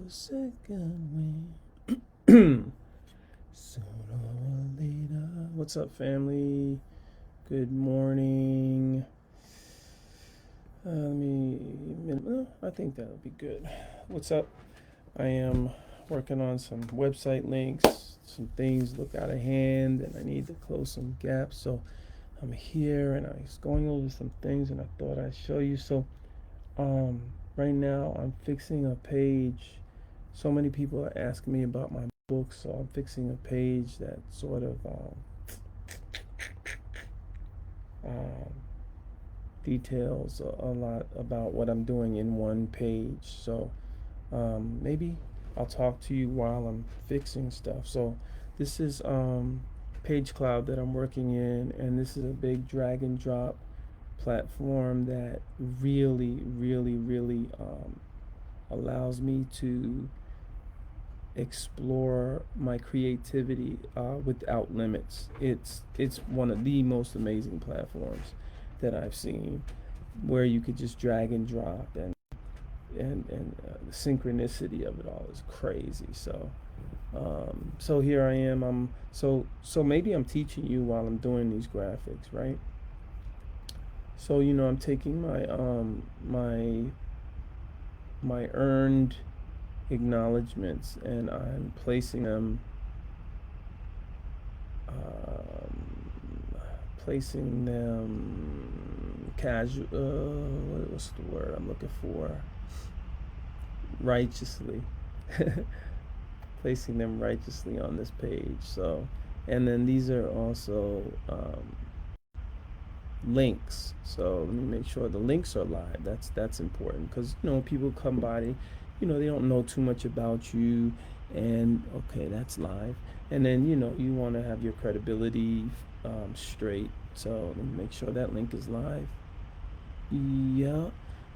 second wind. Sooner or later. What's up, family? Good morning. I think that'll be good. What's up? I am working on some website links. Some things look out of hand, and I need to close some gaps. So I'm here, and I was going over some things, and I thought I'd show you. So, right now I'm fixing a page. So many people are asking me about my book, so I'm fixing a page that sort of um, details a lot about what I'm doing in one page. So maybe I'll talk to you while I'm fixing stuff. So this is Page Cloud that I'm working in, and this is a big drag and drop platform that really allows me to explore my creativity without limits. It's one of the most amazing platforms that I've seen, where you could just drag and drop, and the synchronicity of it all is crazy. So here I am. So maybe I'm teaching you while I'm doing these graphics, right? So I'm taking my earned acknowledgments, and I'm placing them casual. What's the word I'm looking for? Righteously, placing them righteously on this page. So, and then these are also links. So let me make sure the links are live. That's important, because people come by, they don't know too much about you, and okay, that's live. And then you want to have your credibility straight. So let me make sure that link is live. Yeah,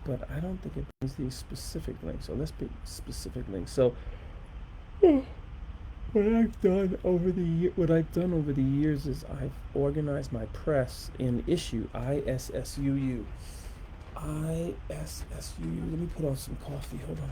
but I don't think it brings the specific link. So let's pick specific links. So what I've done over the years is I've organized my press in issue, ISSUU. ISSUU. Let me put on some coffee. Hold on.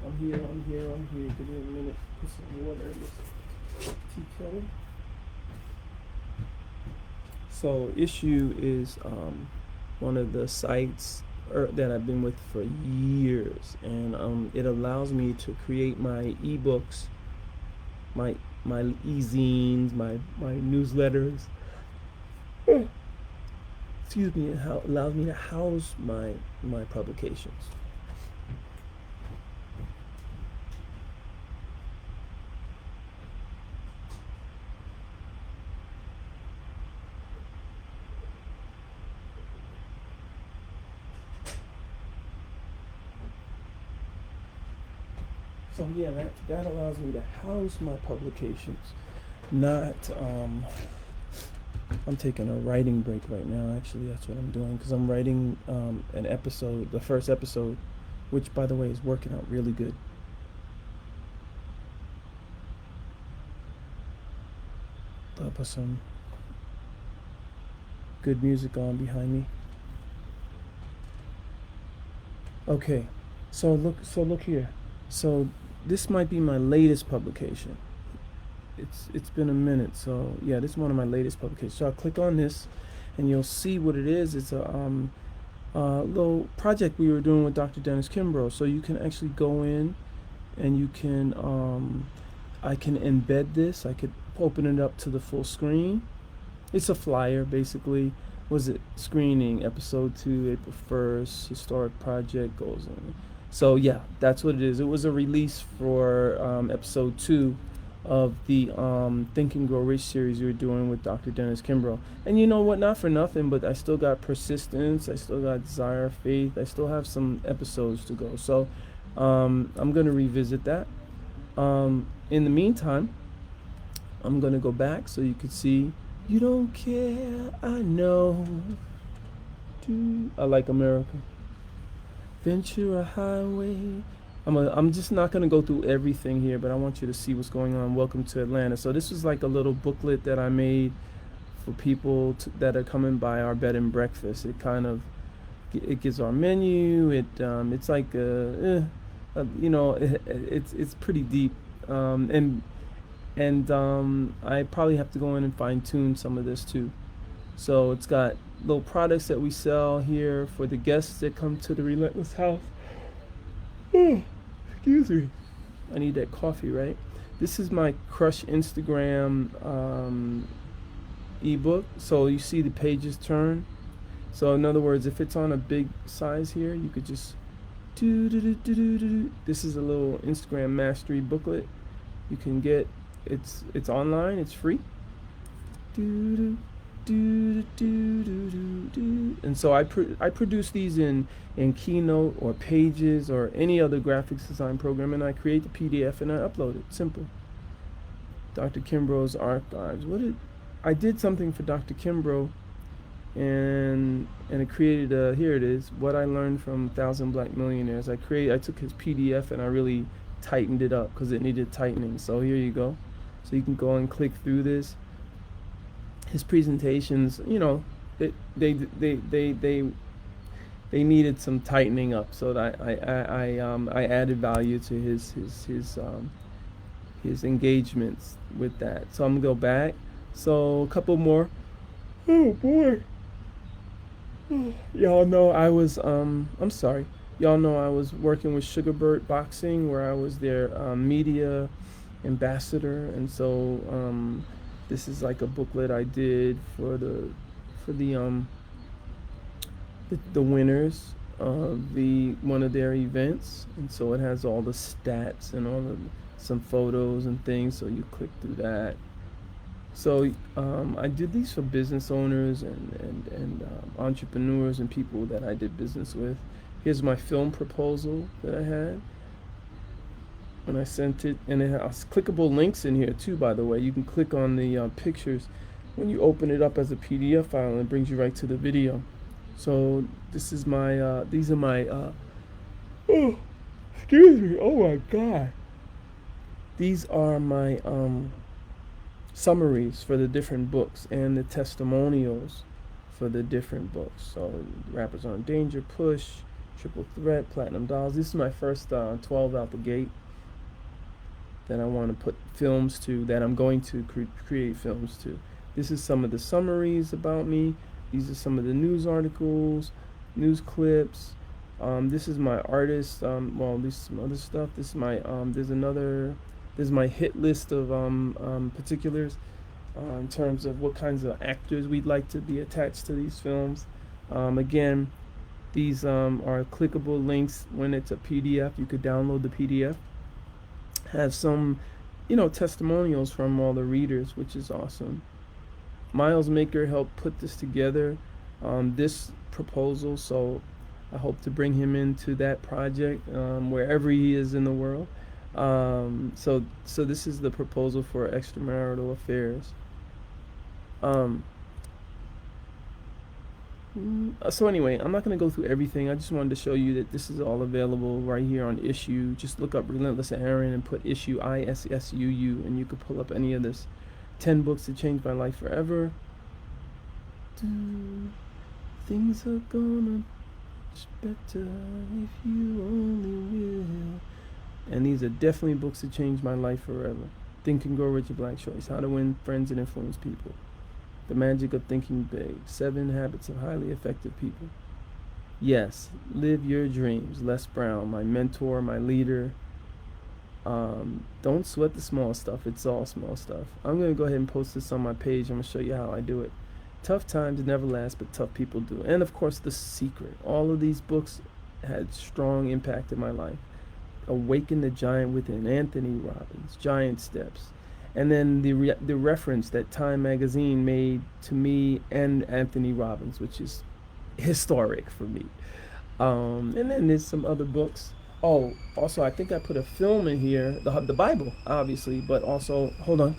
I'm here. Give me a minute. Put some water in this tea kettle. So issue is one of the sites that I've been with for years, and it allows me to create my ebooks, my e-zines, my newsletters. Excuse me. It allows me to house my publications. So yeah, that allows me to house my publications. Not I'm taking a writing break right now. Actually, that's what I'm doing, because I'm writing an episode, the first episode, which by the way is working out really good. I'll put some good music on behind me. Okay, so look here. So this might be my latest publication. It's been a minute, so yeah, this is one of my latest publications. So I'll click on this, and you'll see what it is. It's a little project we were doing with Dr. Dennis Kimbrough. So you can actually go in, and you can I can embed this. I could open it up to the full screen. It's a flyer, basically. Was it screening episode 2, April 1st, historic project goes in. So yeah, that's what it is. It was a release for episode 2 of the Think and Grow Rich series we were doing with Dr. Dennis Kimbrough. And you know what? Not for nothing, but I still got persistence. I still got desire, faith. I still have some episodes to go. So I'm gonna revisit that. In the meantime, I'm gonna go back so you could see. You don't care, I know. I like America. Ventura Highway. I'm just not gonna go through everything here, but I want you to see what's going on. Welcome to Atlanta. So this is like a little booklet that I made for people that are coming by our bed and breakfast. It gives our menu. It's like it's pretty deep, and I probably have to go in and fine tune some of this too. So it's got little products that we sell here for the guests that come to the Relentless House. Oh, excuse me. I need that coffee, right? This is my Crush Instagram ebook. So you see the pages turn. So in other words, if it's on a big size here, you could just do. This is a little Instagram mastery booklet. You can get it's online. It's free. And so I produce these in Keynote or Pages or any other graphics design program, and I create the PDF and I upload it. Simple. Dr. Kimbrough's archives. I did something for Dr. Kimbrough, and it created here it is. What I learned from 1,000 Black Millionaires. I took his PDF and I really tightened it up because it needed tightening. So here you go. So you can go and click through this. His presentations, they needed some tightening up, so that I added value to his engagements with that. So I'm gonna go back. So a couple more. Oh boy. Y'all know I was I'm sorry. Y'all know I was working with Sugarbird Boxing, where I was their media ambassador, and so this is like a booklet I did for the winners of one of their events, and so it has all the stats and some photos and things. So you click through that. So I did these for business owners and entrepreneurs and people that I did business with. Here's my film proposal that I had when I sent it, and it has clickable links in here too, by the way. You can click on the pictures when you open it up as a PDF file, and it brings you right to the video. So this is my these are my oh, excuse me, oh my god, these are my summaries for the different books and the testimonials for the different books. So Rappers on Danger, Push, Triple Threat, Platinum Dolls. This is my first 12 out the gate that I want to put films to, that I'm going to create films to. This is some of the summaries about me. These are some of the news articles, news clips. This is my artist. This is some other stuff. This is my this is my hit list of particulars in terms of what kinds of actors we'd like to be attached to these films. Again, these are clickable links. When it's a PDF, you could download the PDF. Have some, testimonials from all the readers, which is awesome. Miles Maker helped put this together, this proposal, so I hope to bring him into that project wherever he is in the world. So this is the proposal for extramarital affairs. So anyway, I'm not going to go through everything. I just wanted to show you that this is all available right here on Issue. Just look up Relentless Aaron and put Issue ISSUU, and you could pull up any of this. 10 books that changed my life forever. Things are gonna be better if you only will. And these are definitely books that changed my life forever. Think and Grow Rich, Your Black Choice. How to Win Friends and Influence People. The Magic of Thinking Big. 7 Habits of Highly Effective People. Yes, Live Your Dreams. Les Brown, my mentor, my leader. Don't sweat the small stuff. It's all small stuff. I'm going to go ahead and post this on my page. I'm going to show you how I do it. Tough times never last, but tough people do. And of course, The Secret. All of these books had strong impact in my life. Awaken the Giant Within, Anthony Robbins, Giant Steps. And then the reference that Time Magazine made to me and Anthony Robbins, which is historic for me. And then there's some other books. Oh, also, I think I put a film in here, the Bible, obviously, but also, hold on.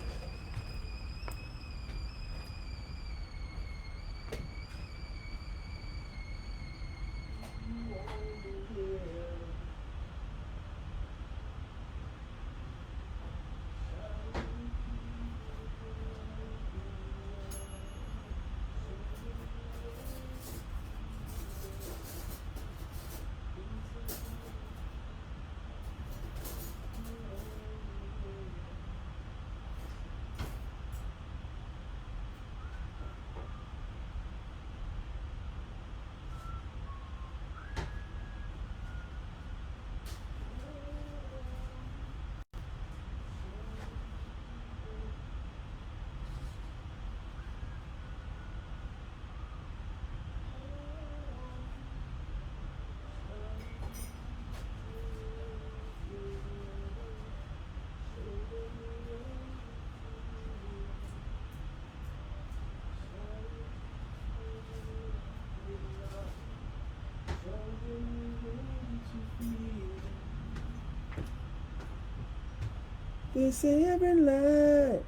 They say every night,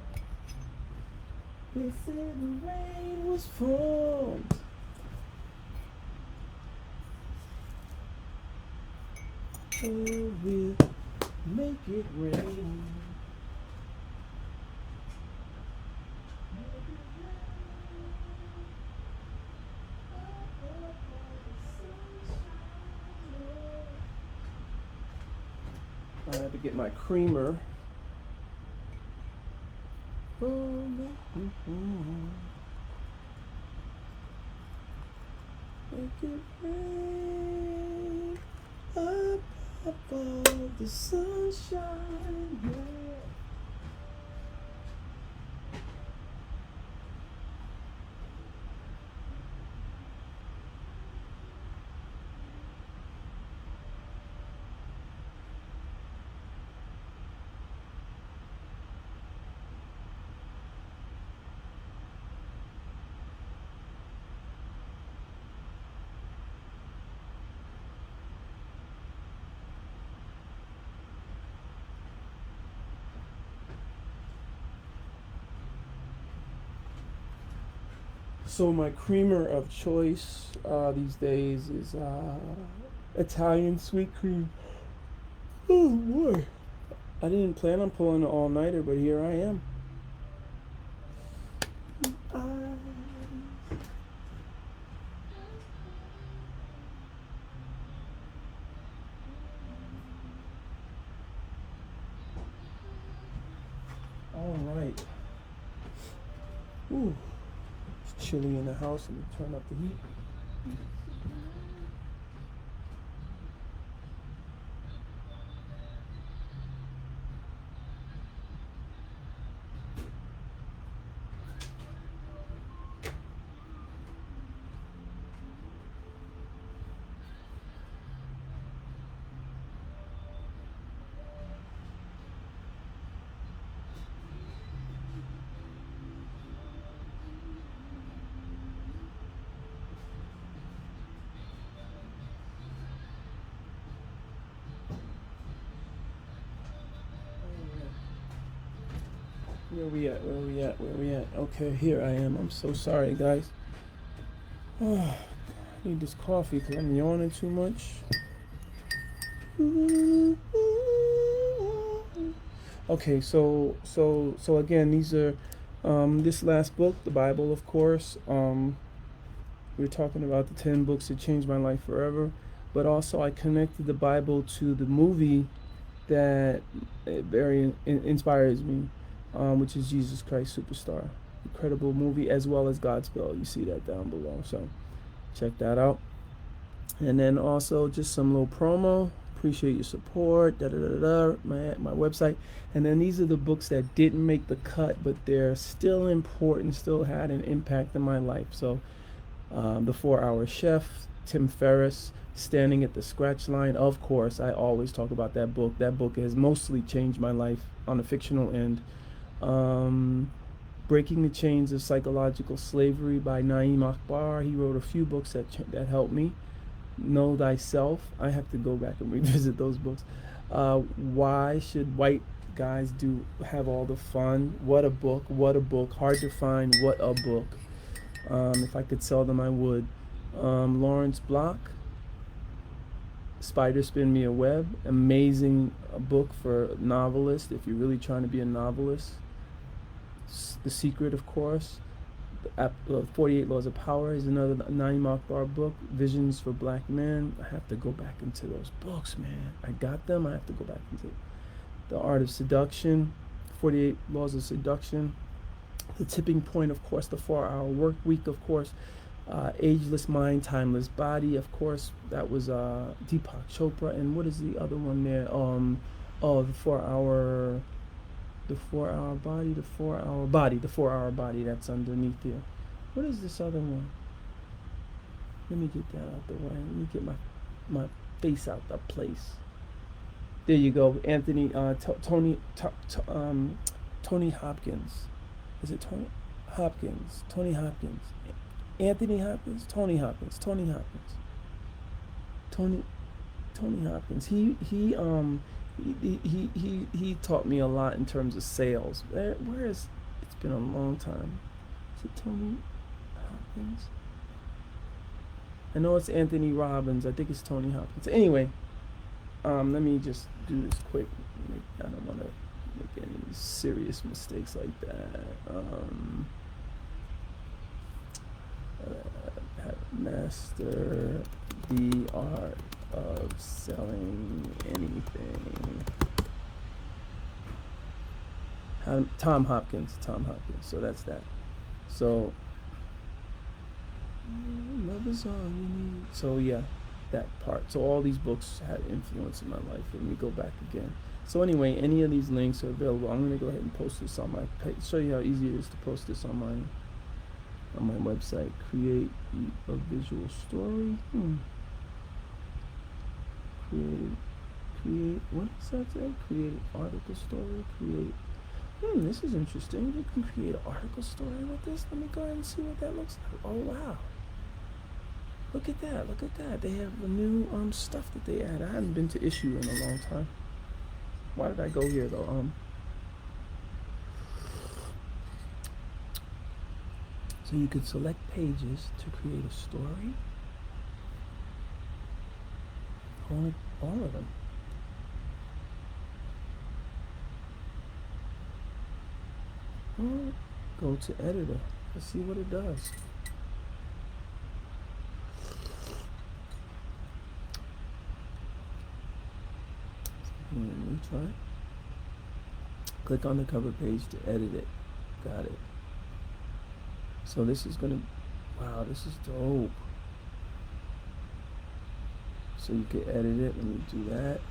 they say the rain was formed. Oh, we'll make it rain. I had to get my creamer. Make it rain up above the sunshine, yeah. So my creamer of choice these days is Italian sweet cream. Oh boy. I didn't plan on pulling an all-nighter, but here I am. All right. Ooh. It's chilly in the house, and turn up the heat. Where we at? Where we at? Where we at? Okay, here I am. I'm so sorry, guys. Oh, I need this coffee because I'm yawning too much. Okay, so again, these are this last book, the Bible, of course. We were talking about the 10 books that changed my life forever, but also I connected the Bible to the movie that very inspires me, which is Jesus Christ Superstar. Incredible movie, as well as Godspell. You see that down below, so check that out. And then also just some little promo. Appreciate your support. My website. And then these are the books that didn't make the cut, but they're still important, still had an impact in my life. So, The 4 Hour Chef, Tim Ferriss, Standing at the Scratch Line. Of course, I always talk about that book. That book has mostly changed my life on the fictional end. Um, Breaking the Chains of Psychological Slavery by Naeem Akbar. He wrote a few books that helped me. Know Thyself. I have to go back and revisit those books. Why Should White Guys Have All the Fun? What a book. What a book. Hard to find. What a book. If I could sell them, I would. Lawrence Block, Spider Spin Me a Web. Amazing book for novelists if you're really trying to be a novelist. The Secret, of course. 48 Laws of Power is another Naeem Akbar book. Visions for Black Men. I have to go back into those books, man. I got them. I have to go back into The Art of Seduction. 48 Laws of Seduction. The Tipping Point, of course. The 4-Hour Work Week, of course. Ageless Mind, Timeless Body, of course. That was Deepak Chopra. And what is the other one there? The 4-Hour Body, the 4-Hour Body, that's underneath there. What is this other one? Let me get that out the way. Let me get my face out the place. There you go. Tony Hopkins. Is it Tony Hopkins? Tony Hopkins. Anthony Hopkins? Tony Hopkins. Tony Hopkins. Tony Hopkins. He taught me a lot in terms of sales. Where is? It's been a long time. Is it Tony Hopkins? I know it's Anthony Robbins. I think it's Tony Hopkins. Anyway, let me just do this quick. I don't want to make any serious mistakes like that. Master the art of selling anything. Tom Hopkins. So that's that. So love is all you need. So yeah, that part. So all these books had influence in my life. Let me go back again. So anyway, any of these links are available. I'm gonna go ahead and post this on my page. Show you how easy it is to post this on my website. Create a visual story. Create, what does that say? Create an article story. This is interesting. You can create an article story with this. Let me go ahead and see what that looks like. Oh wow. Look at that. They have the new stuff that they add. I haven't been to Issue in a long time. Why did I go here though? So you could select pages to create a story. All of them. Or go to editor. Let's see what it does. Let me try. Click on the cover page to edit it. Got it. So this is gonna, wow, this is dope. So you can edit it. Let me do that.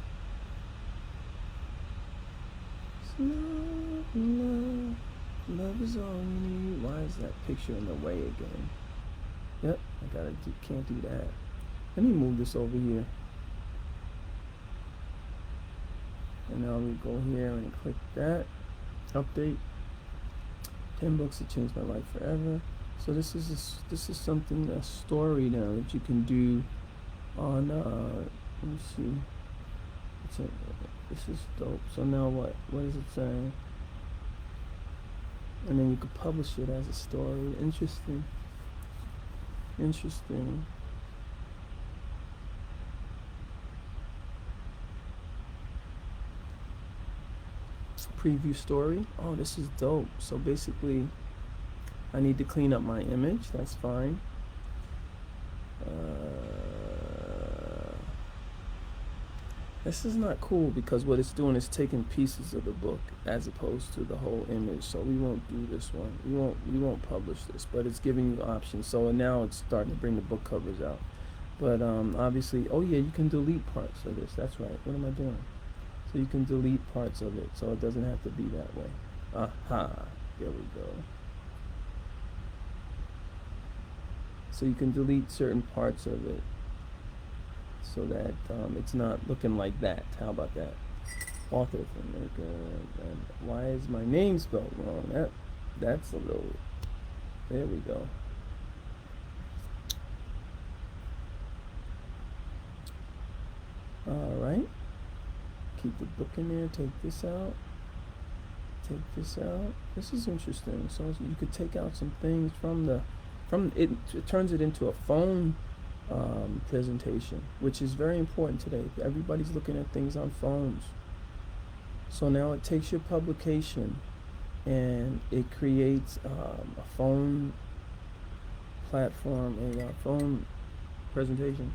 Love is all you need. Why is that picture in the way again? Yep, can't do that. Let me move this over here. And now we go here and click that. Update. 10 books that changed my life forever. So this is something, a story now that you can do on let me see. This is dope. So now what is it saying? And then you could publish it as a story. Interesting. Preview story. Oh, this is dope. So basically I need to clean up my image. That's fine. This is not cool because what it's doing is taking pieces of the book as opposed to the whole image. So we won't do this one. We won't publish this, but it's giving you options. So now it's starting to bring the book covers out. But obviously, oh yeah, you can delete parts of this. That's right. What am I doing? So you can delete parts of it, so it doesn't have to be that way. Aha, there we go. So you can delete certain parts of it. so that it's not looking like that. How about that? Author from America. And why is my name spelled wrong? That's a little. There we go. All right. Keep the book in there. Take this out. Take this out. This is interesting. So you could take out some things from it. It turns it into a phone presentation, which is very important today. Everybody's looking at things on phones. So now it takes your publication and it creates a phone platform, a phone presentation.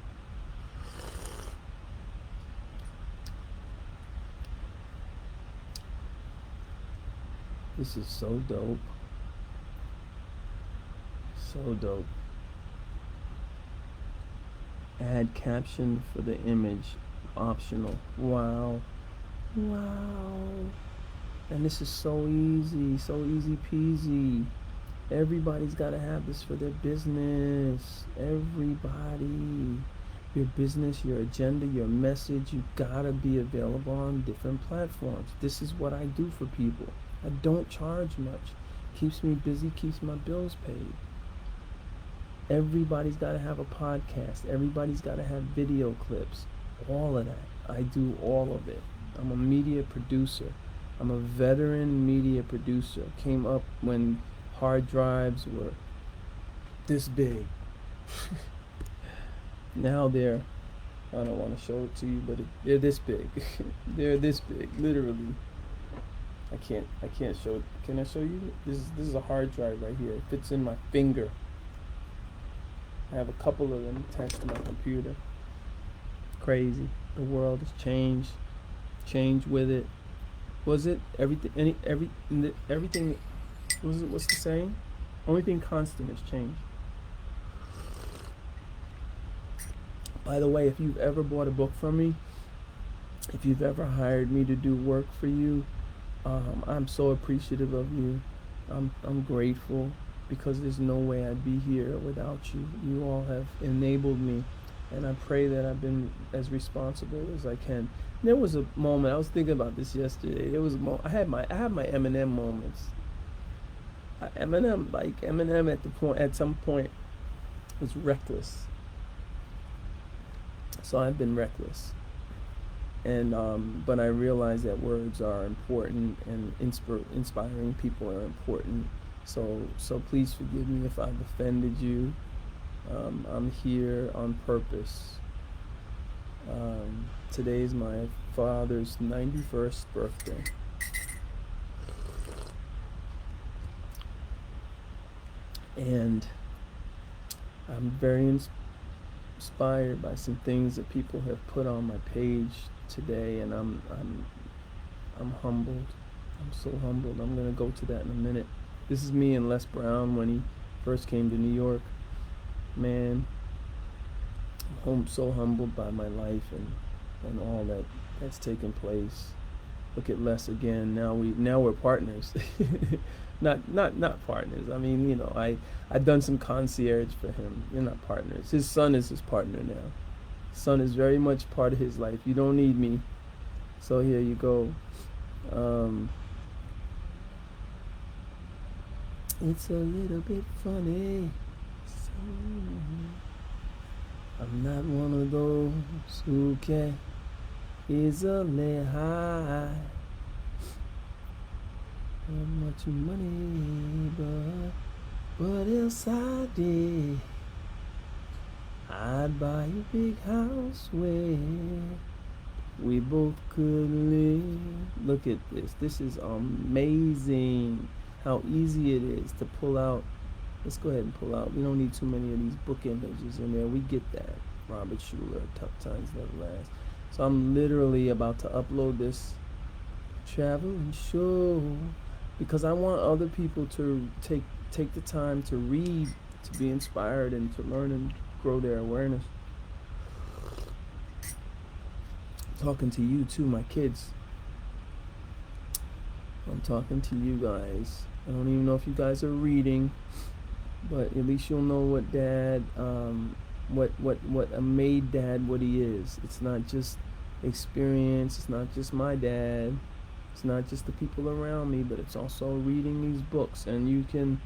This is so dope. So dope. Add caption for the image, optional. Wow. Wow. And this is so easy peasy. Everybody's got to have this for their business. Everybody. Your business, your agenda, your message, you gotta be available on different platforms. This is what I do for people. I don't charge much. Keeps me busy, keeps my bills paid. Everybody's got to have a podcast. Everybody's got to have video clips. All of that. I do all of it. I'm a media producer. I'm a veteran media producer. Came up when hard drives were this big. Now they're, I don't want to show it to you, but they're this big. They're this big, literally. I can't show it. Can I show you? This is a hard drive right here. It fits in my finger. I have a couple of them attached to my computer. Crazy. The world has changed. Change with it. Was it everything? Everything. What's the saying? Only thing constant is change. By the way, if you've ever bought a book from me, if you've ever hired me to do work for you, I'm so appreciative of you. I'm grateful, because there's no way I'd be here without you. You all have enabled me, and I pray that I've been as responsible as I can. There was a moment, I was thinking about this yesterday. There was a moment, I had my Eminem moments. Eminem at some point was reckless. So I've been reckless. And but I realize that words are important, and inspiring people are important. So please forgive me if I've offended you. I'm here on purpose. Today is my father's 91st birthday. And I'm very inspired by some things that people have put on my page today, and I'm humbled. I'm so humbled. I'm gonna go to that in a minute. This is me and Les Brown when he first came to New York. Man, I'm so humbled by my life and all that's taken place. Look at Les again. Now we're partners. not partners. I mean, you know, I've done some concierge for him. You're not partners. His son is his partner now. Son is very much part of his life. You don't need me. So here you go. It's a little bit funny. So I'm not one of those who can easily hide how much money, but else I did. I'd buy a big house where we both could live. Look at this. This is amazing. How easy it is to pull out. Let's go ahead and pull out. We don't need too many of these book images in there. We get that. Robert Schuller, Tough Times Never Last. So I'm literally about to upload this travel and show, because I want other people to take the time to read, to be inspired, and to learn and grow their awareness. I'm talking to you too, my kids. I'm talking to you guys. I don't even know if you guys are reading, but at least you'll know what Dad what a made dad, what he is. It's not just experience, it's not just my dad, it's not just the people around me, but it's also reading these books. And you can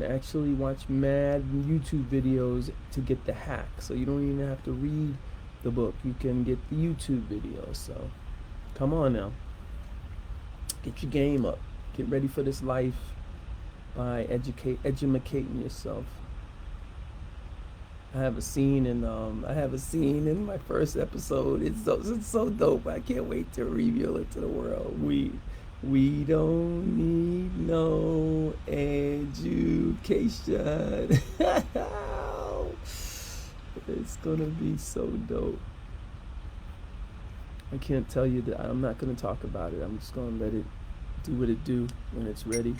actually watch mad YouTube videos to get the hack. So you don't even have to read the book. You can get the YouTube videos. So come on now. Get your game up. Get ready for this life by educating yourself. I have a scene in my first episode. It's so dope. I can't wait to reveal it to the world. We don't need no education. It's gonna be so dope. I can't tell you that. I'm not gonna talk about it. I'm just gonna let it do what it do when it's ready.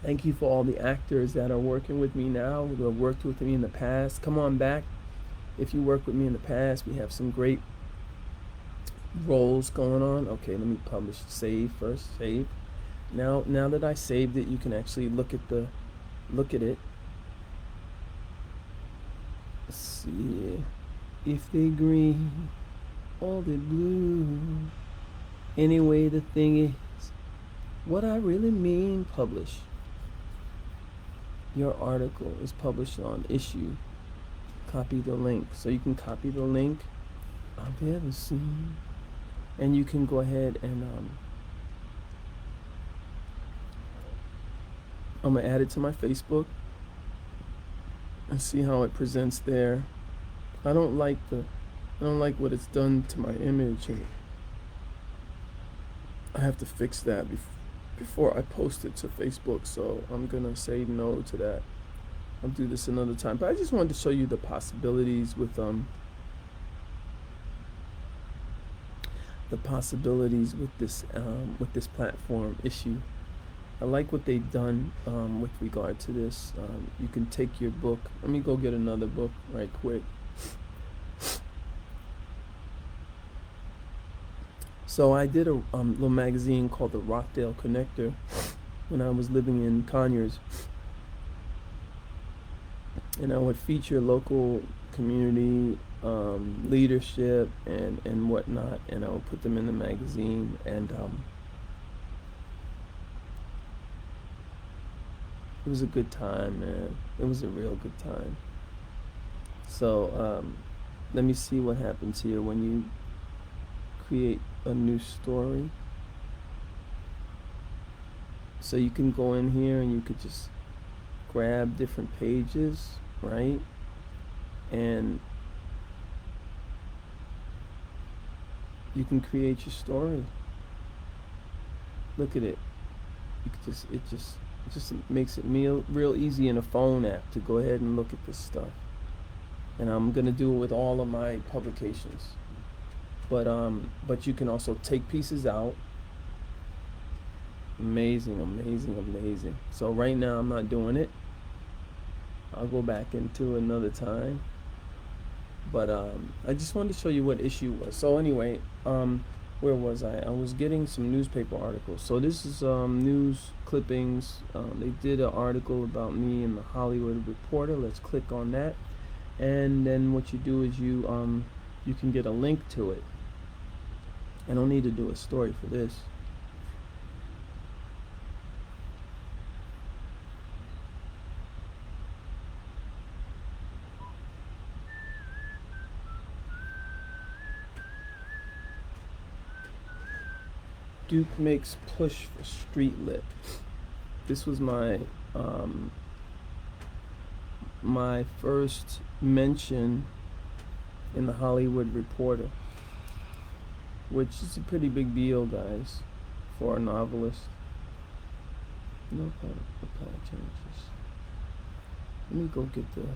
Thank you for all the actors that are working with me now, who have worked with me in the past. Come on back. If you worked with me in the past, we have some great roles going on. Okay, let me publish. Save first. Save. Now that I saved it, you can actually look at it. Let's see. If they green or they blue. Anyway, the thing is, what I really mean, publish. Your article is published on issue. Copy the link. So you can copy the link. I've ever seen. And you can go ahead and I'm gonna add it to my Facebook and see how it presents there. I don't like what it's done to my image, and I have to fix that before I post it to Facebook. So I'm gonna say no to that. I'll do this another time. But I just wanted to show you the possibilities with this platform issue. I like what they've done with regard to this. You can take your book. Let me go get another book right quick. So I did a little magazine called the Rockdale Connector when I was living in Conyers, and I would feature local community leadership and whatnot, and I would put them in the magazine, and it was a good time, man. It was a real good time. So let me see what happens here when you create a new story. So you can go in here and you could just grab different pages, right? And you can create your story. Look at it. You could it just makes it real easy in a phone app to go ahead and look at this stuff. And I'm gonna do it with all of my publications. But you can also take pieces out. Amazing, amazing, amazing. So right now I'm not doing it. I'll go back into another time. But I just wanted to show you what issue was. So anyway, where was I? I was getting some newspaper articles. So this is news clippings. They did an article about me in the Hollywood Reporter. Let's click on that. And then what you do is you can get a link to it. I don't need to do a story for this. Duke makes push for street lit. This was my my first mention in the Hollywood Reporter, which is a pretty big deal, guys, for a novelist. No apply changes. Let me go get the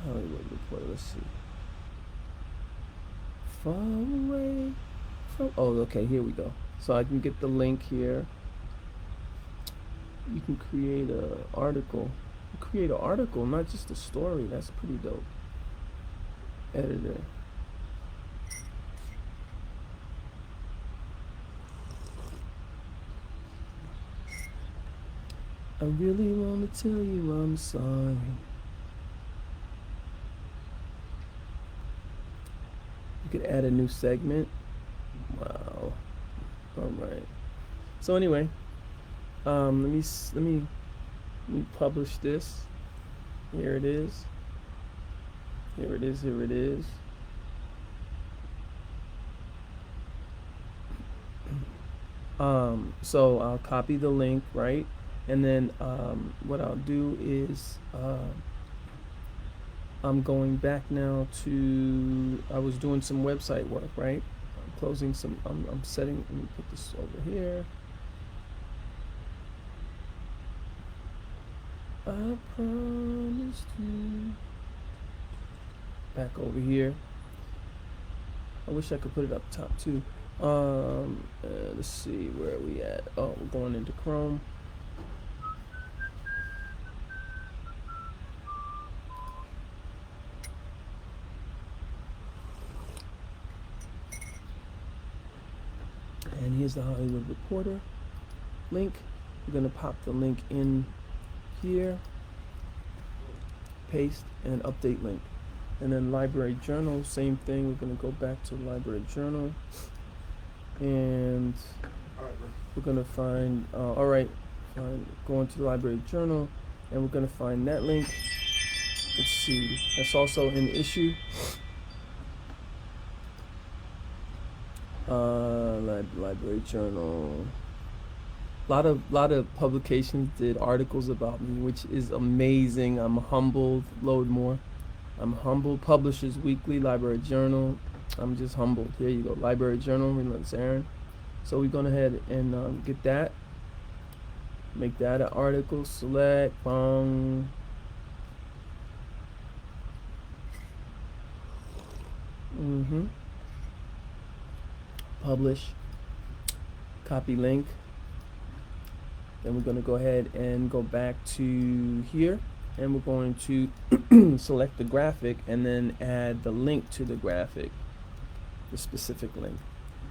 Hollywood Reporter. Let's see. Far away from. Oh, okay. Here we go. So I can get the link here. You can create an article. Create an article, not just a story. That's pretty dope. Editor. I really want to tell you I'm sorry. You could add a new segment. Wow. All right. So anyway, let me publish this. Here it is. Here it is. Here it is. So I'll copy the link, right? And then what I'll do is I'm going back now to, I was doing some website work, right? I'm closing some, I'm setting, let me put this over here. I promised you. Back over here. I wish I could put it up top too. Let's see, where are we at? Oh, we're going into Chrome. And here's the Hollywood Reporter link. We're gonna pop the link in here, paste, and update link. And then Library Journal, same thing. We're gonna go back to Library Journal, and we're gonna find, go into the Library Journal, and we're gonna find that link. Let's see, that's also an issue. Library Journal. Lot of publications did articles about me, which is amazing. I'm humbled. Load more. I'm humbled. Publishers Weekly, Library Journal. I'm just humbled. Here you go. Library Journal, Relentless Aaron. So we're going ahead and get that. Make that an article. Select. Bong. Publish. Copy link. Then we're going to go ahead and go back to here, and we're going to select the graphic and then add the link to the graphic, the specific link.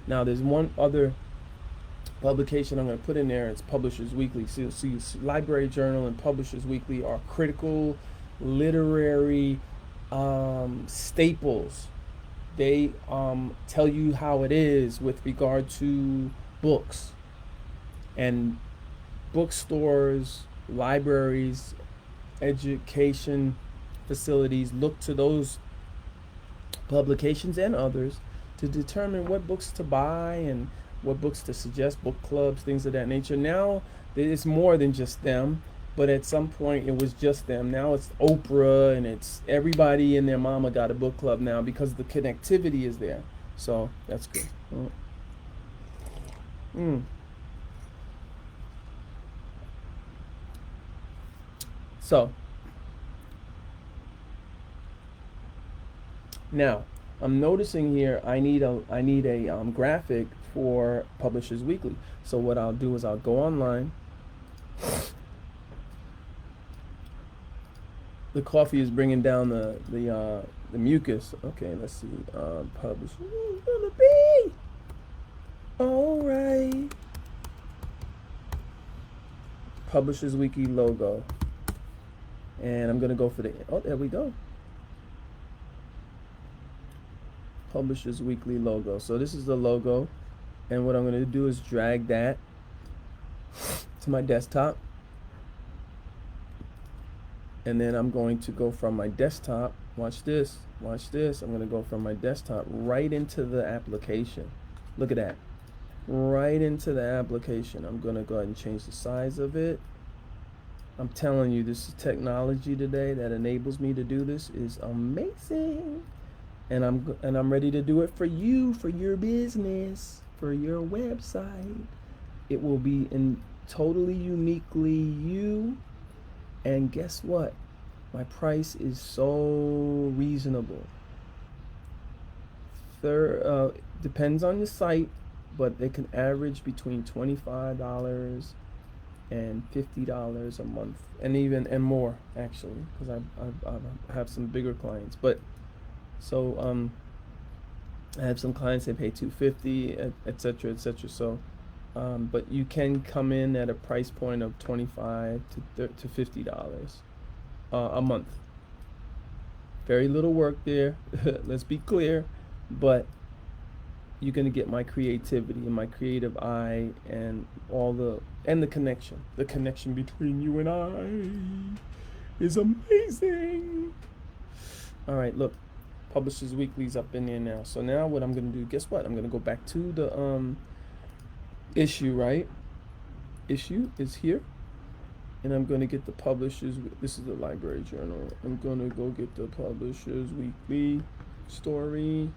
Now there's one other publication I'm going to put in there. It's Publishers Weekly. So you'll see Library Journal and Publishers Weekly are critical literary staples. They tell you how it is with regard to books, and bookstores, libraries, education facilities look to those publications and others to determine what books to buy and what books to suggest, book clubs, things of that nature. Now it's more than just them, but at some point it was just them. Now it's Oprah, and it's everybody and their mama got a book club now because the connectivity is there. So that's good. So now I'm noticing here I need a graphic for Publishers Weekly. So what I'll do is I'll go online. The coffee is bringing down the mucus. Okay, let's see. Publish. Gonna be all right. Publishers Weekly logo. And I'm going to go for there we go. Publishers Weekly logo. So this is the logo. And what I'm going to do is drag that to my desktop. And then I'm going to go from my desktop. Watch this. I'm going to go from my desktop right into the application. Look at that. Right into the application. I'm going to go ahead and change the size of it. I'm telling you, this technology today that enables me to do this is amazing, and I'm ready to do it for you, for your business, for your website. It will be in totally uniquely you, and guess what? My price is so reasonable. Depends on the site, but they can average between $25 and $50 a month, and more actually, because I have some bigger clients. But so I have some clients that pay $250, etc., etc. So But you can come in at a price point of $25 to $50 a month. Very little work there. Let's be clear, but you're gonna get my creativity and my creative eye and the connection between you and I is amazing. All right, look, Publishers Weekly's up in there now. So now what I'm gonna do? Guess what? I'm gonna go back to the issue. Right, issue is here, and I'm gonna get the Publishers. This is the Library Journal. I'm gonna go get the Publishers Weekly story.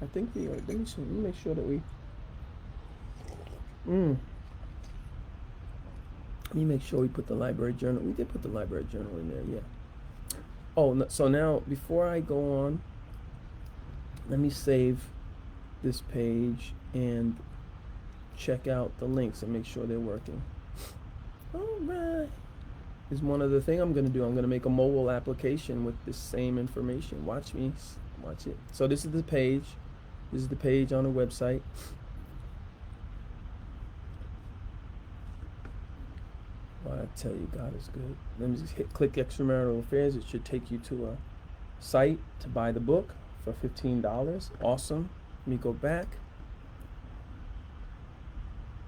I think let me make sure that we. Let me make sure we put the Library Journal. We did put the Library Journal in there, yeah. Oh, no, so now before I go on, let me save this page and check out the links and make sure they're working. All right. Is one other thing I'm gonna do. I'm gonna make a mobile application with the same information. Watch me. Watch it. So this is the page. This is the page on the website. Well, I tell you, God is good. Let me just click Extramarital Affairs. It should take you to a site to buy the book for $15. Awesome. Let me go back.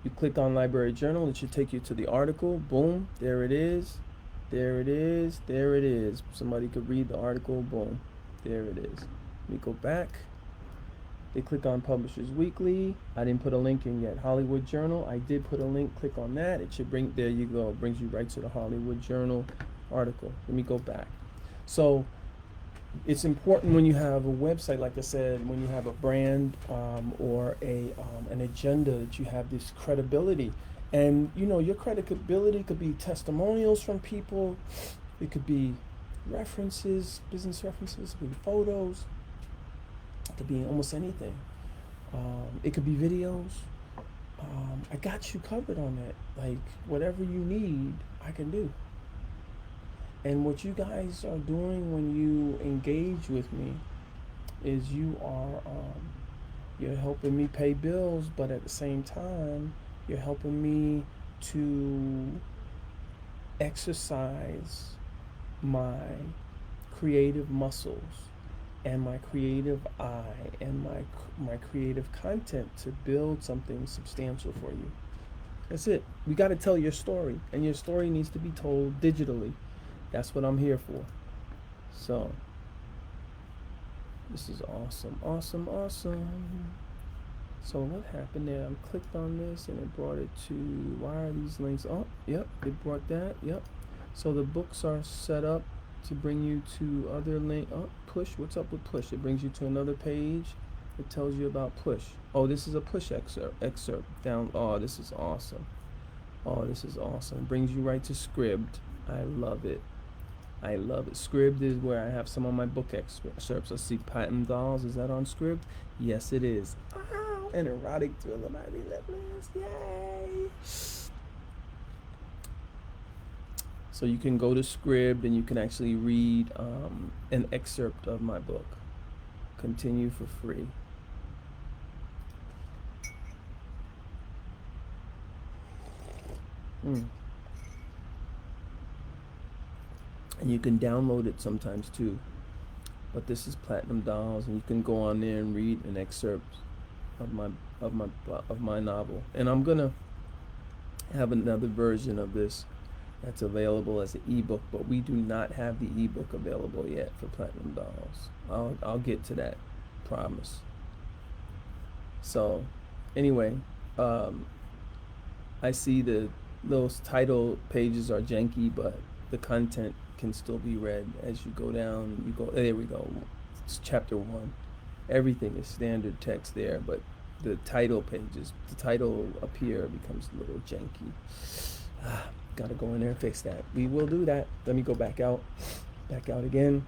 You click on Library Journal. It should take you to the article. Boom. There it is. There it is. There it is. Somebody could read the article. Boom. There it is. Let me go back. They click on Publishers Weekly. I didn't put a link in yet. Hollywood Journal. I did put a link. Click on that. It should bring, there you go. It brings you right to the Hollywood Journal article. Let me go back. So it's important when you have a website, like I said, when you have a brand or an agenda, that you have this credibility. And you know, your credibility could be testimonials from people. It could be references, business references, it could be photos. It could be almost anything. It could be videos. I got you covered on that. Like, whatever you need, I can do. And what you guys are doing when you engage with me is you're helping me pay bills, but at the same time, you're helping me to exercise my creative muscles and my creative eye and my creative content to build something substantial for you. That's it. We got to tell your story, and your story needs to be told digitally. That's what I'm here for. So this is awesome, awesome, awesome. So what happened there? I clicked on this and it brought it to, why are these links? Oh, yep, it brought that, yep. So the books are set up to bring you to other link. Oh, Push, what's up with Push? It brings you to another page. It tells you about Push. Oh, this is a Push excerpt down. Oh, this is awesome. Oh, this is awesome. It brings you right to Scribd. I love it. I love it. Scribd is where I have some of my book excerpts. I see Platinum Dolls. Is that on Scribd? Yes, it is. Oh, an erotic thriller by Relentless. Yay! So you can go to Scribd and you can actually read an excerpt of my book. Continue for free. And you can download it sometimes too. But this is Platinum Dolls, and you can go on there and read an excerpt of my novel. And I'm gonna have another version of this that's available as an ebook, but we do not have the ebook available yet for Platinum Dolls. I'll get to that, promise. So anyway, I see those title pages are janky, but the content can still be read as you go down. You go, there we go. It's chapter 1. Everything is standard text there, but the title pages, the title up here becomes a little janky. Gotta go in there and fix that. We will do that. Let me go back out again.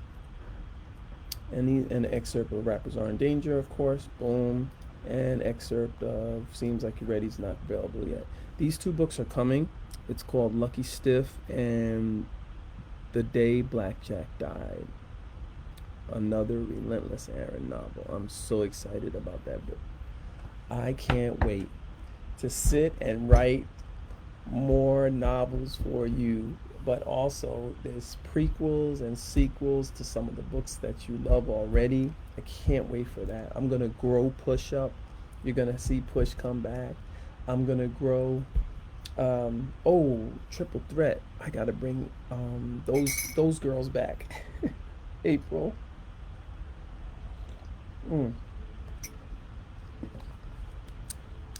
And an excerpt of Rappers Are in Danger, of course. Boom. And excerpt of Seems Like You're Ready's not available yet. These 2 books are coming. It's called Lucky Stiff and The Day Blackjack Died. Another Relentless Aaron novel. I'm so excited about that book. I can't wait. to sit and write more novels for you, but also there's prequels and sequels to some of the books that you love already. I can't wait for that. I'm gonna grow Push up. You're gonna see Push come back. I'm gonna grow. Oh, Triple Threat. I gotta bring those girls back. April. Mm.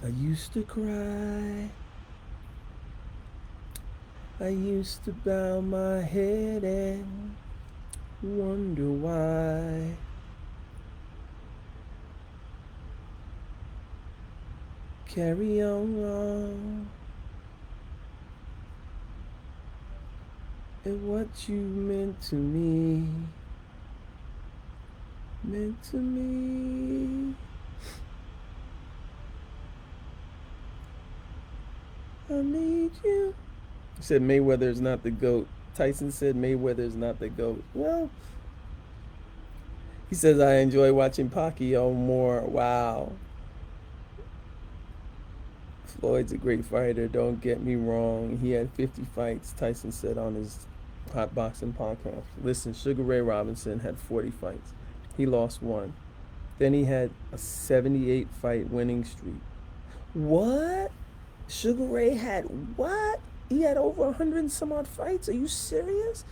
I used to cry. I used to bow my head and wonder why. Carry on. And what you meant to me. Meant to me. I need you. He said Mayweather is not the GOAT. Tyson said Mayweather is not the GOAT. Well, he says I enjoy watching Pacquiao more. Wow. Floyd's a great fighter, don't get me wrong. He had 50 fights, Tyson said on his Hot Boxing podcast. Listen, Sugar Ray Robinson had 40 fights. He lost one. Then he had a 78 fight winning streak. What? Sugar Ray had what? He had over 100 and some odd fights. Are you serious?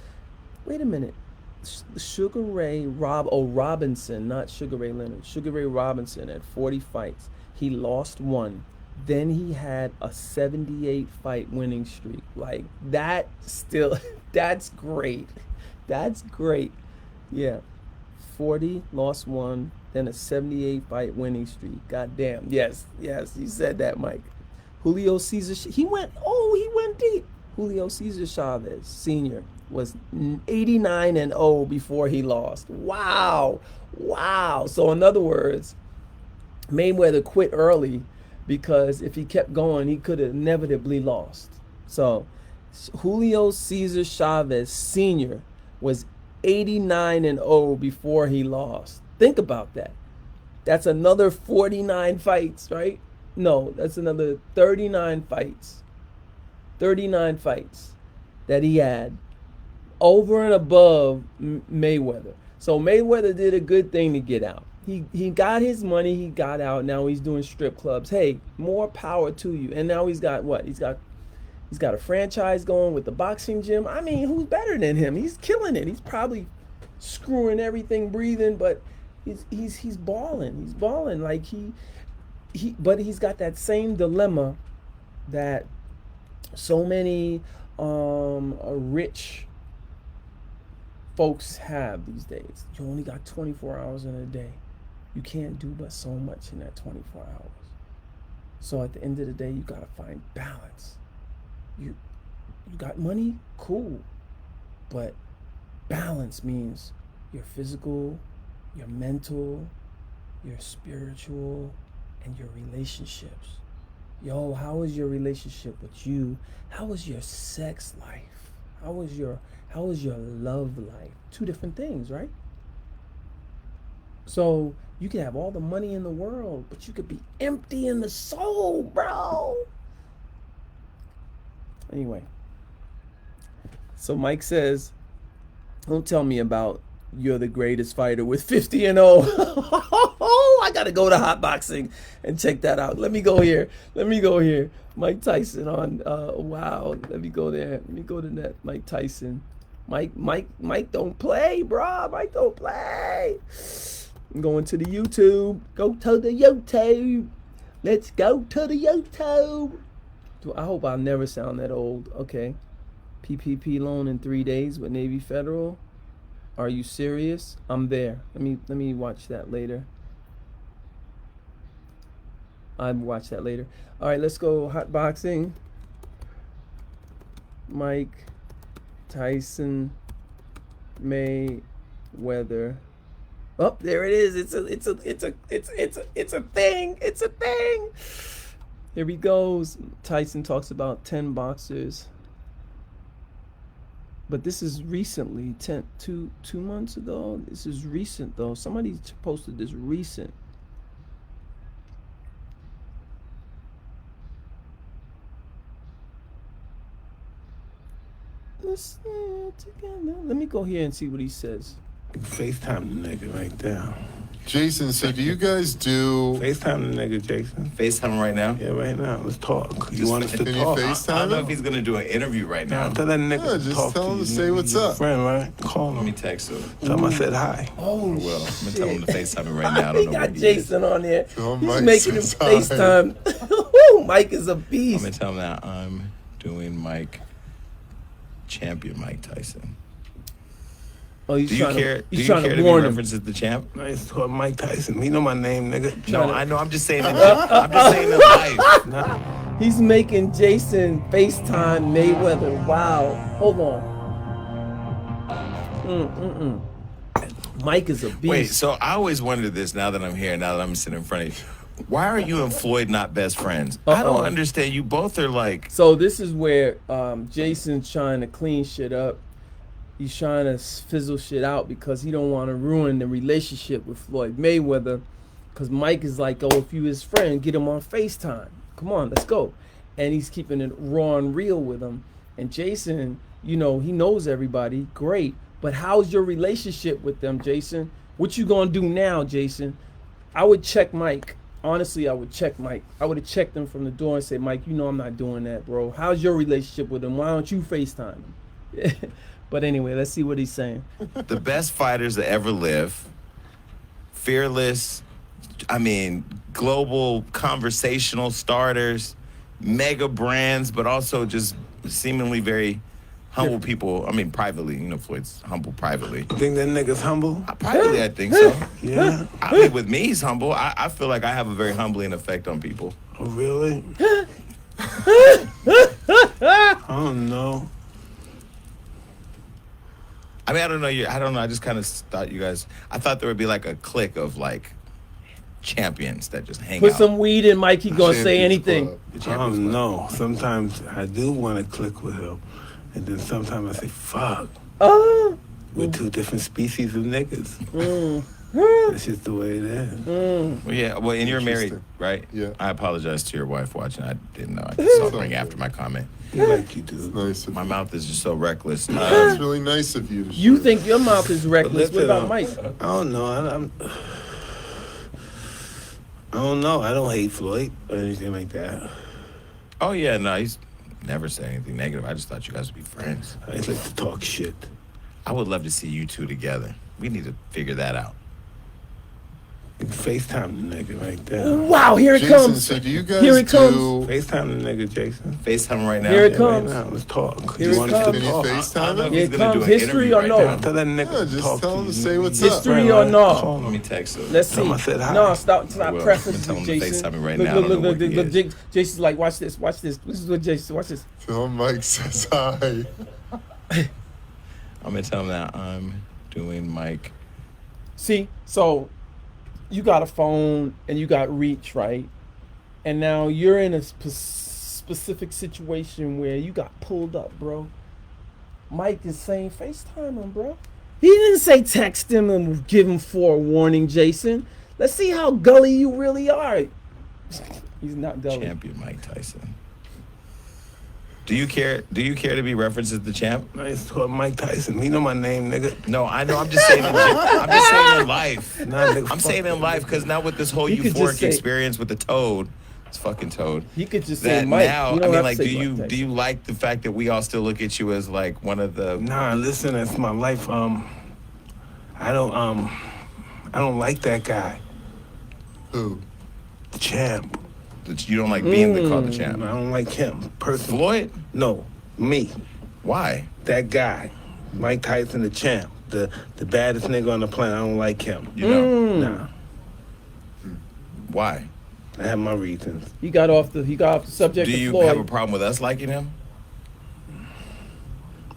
Wait a minute. Sugar Ray Robinson, not Sugar Ray Leonard. Sugar Ray Robinson had 40 fights. He lost one. Then he had a 78 fight winning streak. Like that still that's great. That's great. Yeah. 40, lost one, then a 78 fight winning streak. God damn. Yes, you said that, Mike. Julio Cesar, he went deep. Julio Cesar Chavez Sr. was 89-0 before he lost. Wow. So in other words, Mayweather quit early because if he kept going, he could have inevitably lost. So Julio Cesar Chavez Sr. was 89-0 before he lost. Think about that. That's another 49 fights, right? No, that's another 39 fights. 39 fights that he had over and above Mayweather. So Mayweather did a good thing to get out. He got his money, he got out. Now he's doing strip clubs. Hey, more power to you. And now he's got what? He's got a franchise going with the boxing gym. I mean, who's better than him? He's killing it. He's probably screwing everything breathing, but he's balling. He's balling like but he's got that same dilemma that so many rich folks have these days. You only got 24 hours in a day. You can't do but so much in that 24 hours. So at the end of the day, you gotta find balance. You got money? Cool. But balance means your physical, your mental, your spiritual, and your relationships. Yo, how is your relationship with you? How is your sex life? How is your love life? Two different things, right? So you can have all the money in the world, but you could be empty in the soul, bro. Anyway, so Mike says, don't tell me about you're the greatest fighter with 50-0. I gotta go to Hot Boxing and check that out. Let me go here. Mike Tyson on wow. Let me go there. Let me go to that. Mike Tyson. Mike don't play, bro. Mike don't play. I'm going to the YouTube. Go to the YouTube. Let's go to the YouTube. I hope I never sound that old. Okay. PPP loan in 3 days with Navy Federal. Are you serious? I'm there. Let me watch that later. I'll watch that later. All right, let's go Hot Boxing. Mike Tyson Mayweather. Oh, there it is. It's a thing. It's a thing. Here he goes. Tyson talks about 10 boxers. But this is recently, 2 months ago. This is recent though. Somebody posted this recent. Let's stand together. Let me go here and see what he says. FaceTime the nigga right there. Jason, so do you guys do... FaceTime the nigga, Jason. FaceTime right now? Yeah, right now. Let's talk. You want us to Can you talk? FaceTime I don't know him? if he's gonna do an interview right Nah, now. tell that nigga Yeah, to just talk tell to him you. to say nigga. what's He's a up. friend, right? Call Let me him. text him. Tell him I said hi. Oh, I will. I'm gonna tell him to FaceTime me right now. I He don't know got what he is. Jason on there. Tell him He's Mike making him says hi. FaceTime. Woo, Mike is a I'm beast. gonna tell him that I'm doing champion Mike Tyson. Oh, he's Do you trying care? to, Do he's you trying care to to be warn him. referenced as the champ? Nice talk, Mike Tyson. He know my name, nigga. No, I know. I'm just saying. I'm just saying in life. Nah. He's making Jason FaceTime Mayweather. Wow. Hold on. Mike is a beast. Wait. So I always wondered this. Now that I'm here, now that I'm sitting in front of you, why are you and Floyd not best friends? I Uh-oh. don't understand. You both are like. So this is where Jason's trying to clean shit up. He's trying to fizzle shit out because he don't want to ruin the relationship with Floyd Mayweather. Because Mike is like, oh, if you his friend, get him on FaceTime. Come on, let's go. And he's keeping it raw and real with him. And Jason, you know, he knows everybody. Great. But how's your relationship with them, Jason? What you gonna do now, Jason? I would check Mike. Honestly, I would check Mike. I would have checked him from the door and say, Mike, you know I'm not doing that, bro. How's your relationship with him? Why don't you FaceTime him? But anyway, let's see what he's saying. The best fighters that ever live, fearless, I mean, global conversational starters, mega brands, but also just seemingly very humble people. I mean, privately, you know, Floyd's humble privately. You think that nigga's humble? Privately, I think so. Yeah. I mean, with me, he's humble. I feel like I have a very humbling effect on people. Oh, really? I don't know. I mean, I don't know. I don't know. I just kind of thought you guys. I thought there would be like a clique of like champions that just hang Put out. some weed in Mike, he gonna say Champions anything. Club. The I Champions don't Club. know. Sometimes I do want to click with him. And then sometimes I say, fuck. Oh, We're two different species of niggas. That's just the way it is. Well, yeah. Well, and you're married, Interesting. right? Yeah. I apologize to your wife watching. I didn't know. I just saw it ring okay. after my comment. You like you do. Nice of My you. mouth is just so reckless. That's really nice of you to you share. think your mouth is reckless? But What about listen, Mike? I don't know. I don't know. I don't hate Floyd or anything like that. Oh yeah, no, he's never said anything negative. I just thought you guys would be friends. I just like to talk shit. I would love to see you two together. We need to figure that out. FaceTime the nigga right there. Wow, here it Jason, comes. so do you guys Here it comes. do... FaceTime the nigga, Jason. FaceTime right now. Here it Yeah, comes. right now. Let's talk. Here you it want us comes. to Can you talk? I don't FaceTime know if him? Here he's it gonna do comes. an History interview or right no? now. Tell that nigga Yeah, to just talk tell to him you. to say what's He's up. History friend, or right? no? Call Let me him. text him. Let's Tell him I see. said hi. No, stop I will. preface I'm gonna tell him to Jason. FaceTime me right Look, now. I look, don't know look, where he look, is. Jason's like, watch this, watch this. This is what Jason, watch this. Tell him Mike says hi. I'm gonna tell him that I'm doing Mike. See, so you got a phone and you got reach, right? And now you're in a specific situation where you got pulled up, bro. Mike is saying FaceTime him, bro. He didn't say text him and give him forewarning, Jason. Let's see how gully you really are. He's not gully. Champion Mike Tyson. Do you care? Do you care to be referenced as the champ? Nice talk, Mike Tyson. He know my name, nigga. No, I know. I'm just saying. I'm just saying in life. Nah, nigga, I'm fuck saying in you. life because now with this whole You could just euphoric say- experience with the Toad, it's fucking Toad. He could just say That Mike. now, You I don't mean, have like, to do say you Mike do you like the fact that we all still look at you as like one of the? Nah, listen, that's my life. I don't like that guy. Who? The champ. That you don't like being called the I champ. don't like him personally. Floyd, No, me. why? That guy, Mike Tyson, the champ, the baddest nigga on the planet. I don't like him. You know Nah, why? I have my reasons. He got off the subject Do of you Floyd. have a problem with us liking him?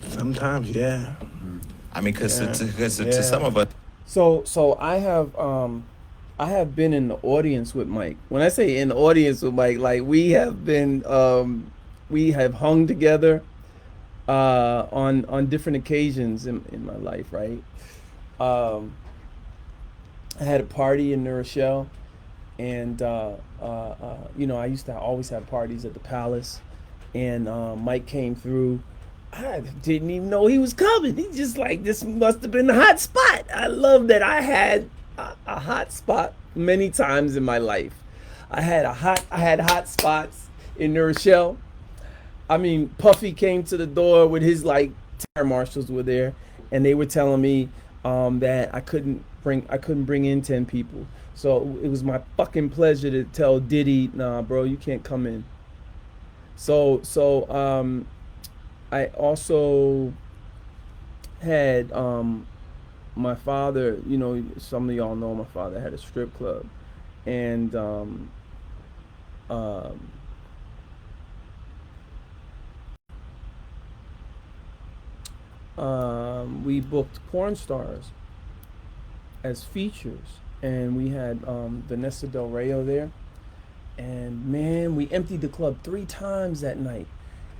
Sometimes, yeah. I mean, because Yeah. to some of us, So I have been in the audience with Mike. When I say in the audience with Mike, like we have been we have hung together on different occasions in my life, right? I had a party in New Rochelle, and you know, I used to always have parties at the Palace, and Mike came through, I didn't even know he was coming. He just like, this must have been the hot spot. I love that I had a hot spot many times in my life. I had hot spots in New Rochelle. I mean, Puffy came to the door with his like tire marshals were there, and they were telling me that I couldn't bring in 10 people. So it was my fucking pleasure to tell Diddy, nah, bro, you can't come in. So I also had my father. You know, some of y'all know my father had a strip club, and um, we booked porn stars as features, and we had Vanessa Del Rio there, and man, we emptied the club 3 times that night.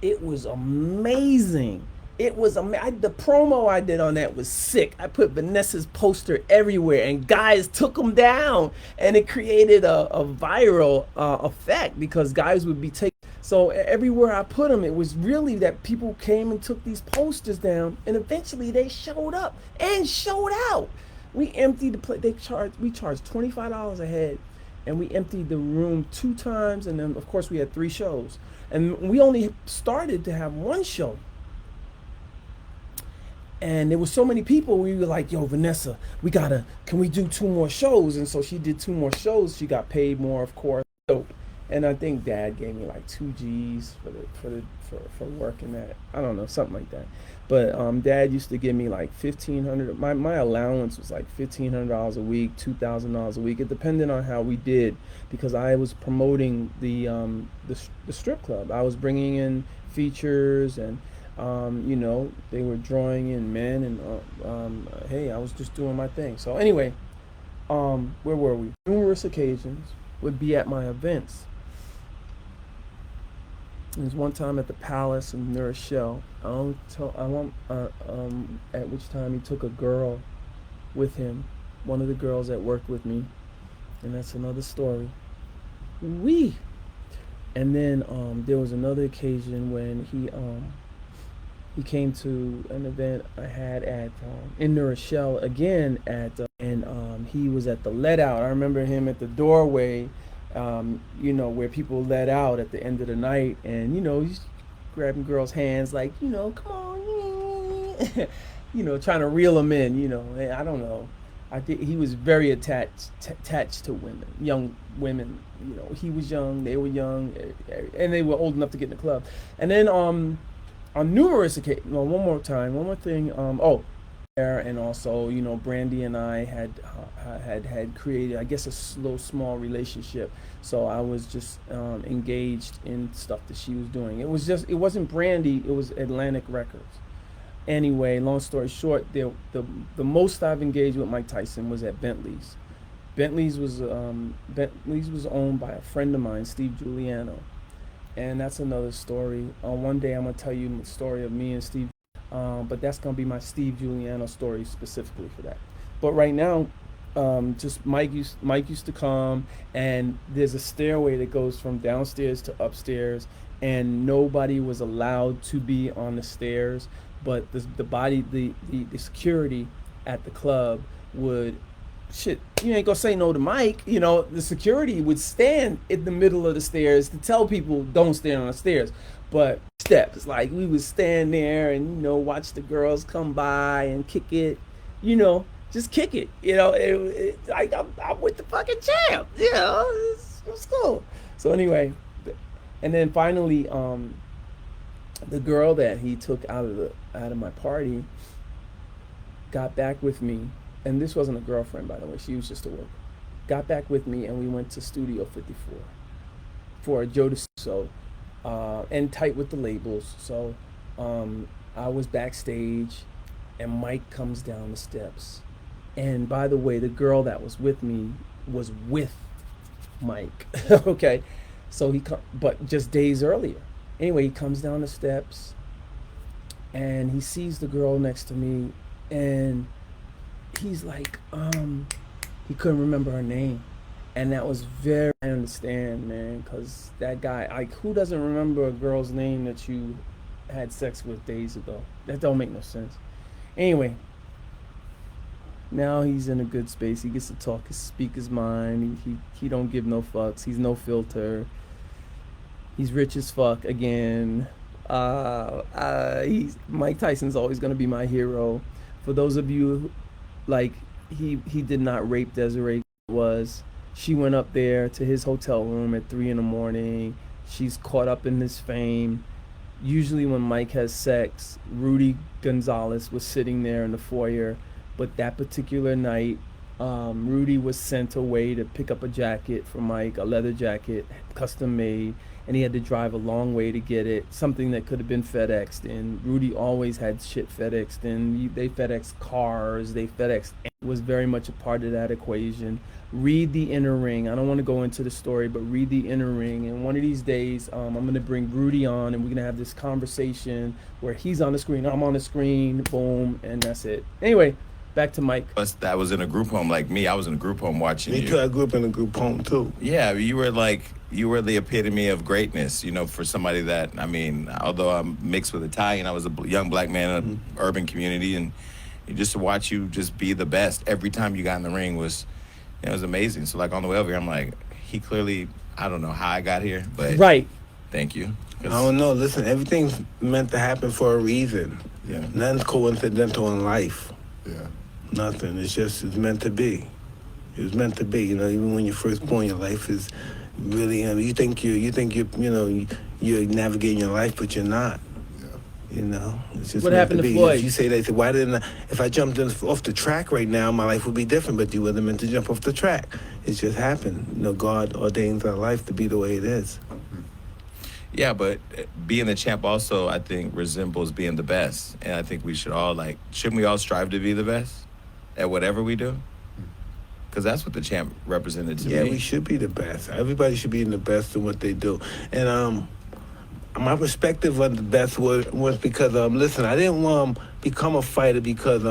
It was amazing. The promo I did on that was sick. I put Vanessa's poster everywhere, and guys took them down, and it created a viral effect because guys would be taking. So everywhere I put them, it was really that people came and took these posters down, and eventually they showed up and showed out. We emptied the place. We charged $25 a head, and we emptied the room 2 times, and then of course we had 3 shows, and we only started to have 1 show. And there were so many people, we were like, yo, Vanessa, can we do 2 more shows? And so she did 2 more shows. She got paid more, of course. And I think Dad gave me like 2 G's for working that. I don't know, something like that. But Dad used to give me like $1,500. My allowance was like $1,500 a week, $2,000 a week. It depended on how we did, because I was promoting the strip club. I was bringing in features, and you know, they were drawing in men, and hey, I was just doing my thing. So anyway, where were we? Numerous occasions would be at my events. There was one time at the Palace in New Rochelle. At which time he took a girl with him, one of the girls that worked with me, and that's another story. And then there was another occasion when he came to an event I had at in New Rochelle again and he was at the let out. I remember him at the doorway, you know, where people let out at the end of the night, and you know, he's grabbing girls' hands like, you know, come on, you know, trying to reel them in. You know, I don't know. I think he was very attached to women, young women. You know, he was young, they were young, and they were old enough to get in the club. And then on numerous occasions, one more thing. And also, you know, Brandy and I had created, I guess, a little small relationship. So I was just engaged in stuff that she was doing. It wasn't Brandy, it was Atlantic Records. Anyway, long story short, the most I've engaged with Mike Tyson was at Bentley's. Bentley's was owned by a friend of mine, Steve Giuliano, and that's another story. One day I'm gonna tell you the story of me and Steve, but that's gonna be my Steve Giuliano story specifically for that. But right now, just Mike used to come, and there's a stairway that goes from downstairs to upstairs, and nobody was allowed to be on the stairs. But the security at the club would, shit, you ain't gonna say no to Mike. You know, the security would stand in the middle of the stairs to tell people don't stand on the stairs. But steps, like we would stand there and, you know, watch the girls come by and kick it, you know, just kick it. You know, like I'm with the fucking champ. You know, it was cool. So anyway, and then finally, the girl that he took out of my party got back with me, and this wasn't a girlfriend, by the way. She was just a worker. Got back with me, and we went to Studio 54 for a Joe DeSouza, and tight with the labels. So I was backstage, and Mike comes down the steps. And by the way, the girl that was with me was with Mike. Okay, so but just days earlier. Anyway, he comes down the steps, and he sees the girl next to me, and he's like, he couldn't remember her name. And that was I understand, man, because that guy, like, who doesn't remember a girl's name that you had sex with days ago. That don't make no sense. Anyway, now he's in a good space. He gets to talk, speak his mind. He don't give no fucks. He's no filter. He's rich as fuck again. He's Mike Tyson's always gonna be my hero. For those of you, like, he did not rape Desiree. She went up there to his hotel room at 3 in the morning. She's caught up in this fame. Usually when Mike has sex, Rudy Gonzalez was sitting there in the foyer, but that particular night, Rudy was sent away to pick up a jacket for Mike, a leather jacket, custom made, and he had to drive a long way to get it, something that could have been FedExed, and Rudy always had shit FedExed, and they FedExed cars, they FedExed, was very much a part of that equation. Read The Inner Ring. I don't want to go into the story, but read The Inner Ring, and one of these days, I'm going to bring Rudy on, and we're going to have this conversation where he's on the screen, I'm on the screen, boom, and that's it. Anyway, back to Mike. That was in a group home like me. I was in a group home watching Me you. too. I grew up in a group home too. Yeah, you were the epitome of greatness, for somebody that, although I'm mixed with Italian, I was a young black man in an urban community, and just to watch you just be the best every time you got in the ring was amazing. So like on the way over here, I'm like, he clearly, I don't know how I got here, but Right. thank you. I don't know. Listen, everything's meant to happen for a reason. Yeah. Nothing's coincidental in life. Yeah. Nothing. It's meant to be. It was meant to be. Even when you're first born, your life is really. You think you're navigating your life, but you're not. It's just What meant happened to be. Floyd? If you say that, why didn't if I jumped off the track right now, my life would be different. But you wasn't meant to jump off the track. It just happened. God ordains our life to be the way it is. Yeah, but being the champ also, I think, resembles being the best. And I think we should all, shouldn't we all strive to be the best at whatever we do? Because that's what the champ represented to me. Yeah, we should be the best. Everybody should be in the best in what they do. And my perspective on the best was because, listen, I didn't become a fighter because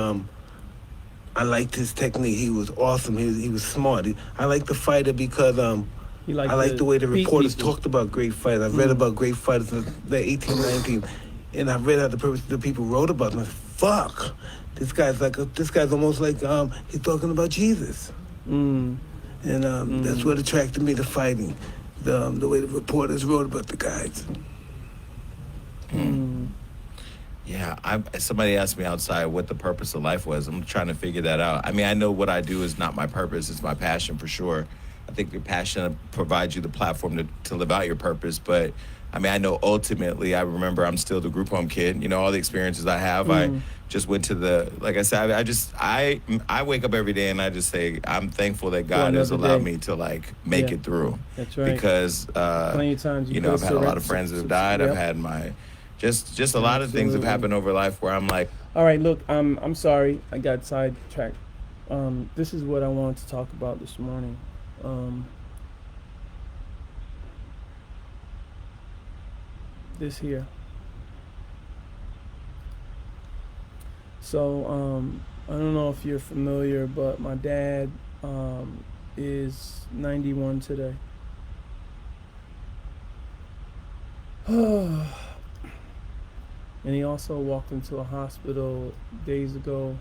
I liked his technique. He was awesome. He was smart. I liked the fighter because I like the way the reporters talked about great fighters. I've read about great fighters in the 18, 19, and I've read how the people wrote about them. Fuck, this guy's almost like he's talking about Jesus. And that's what attracted me to fighting, the way the reporters wrote about the guys. Yeah, somebody asked me outside what the purpose of life was. I'm trying to figure that out. I know what I do is not my purpose. It's my passion for sure. I think your passion provides you the platform to live out your purpose. But, I know ultimately, I remember I'm still the group home kid. All the experiences I have, I just went to like I said, I wake up every day and I just say, I'm thankful that God has allowed me to, make it through. That's right. Because, plenty of times I've had a lot of friends that have died. I've had just a lot of things have happened over life where I'm like. All right, look, I'm sorry. I got sidetracked. This is what I wanted to talk about this morning. This here. So, I don't know if you're familiar, but my dad is 91 today. And he also walked into a hospital days ago.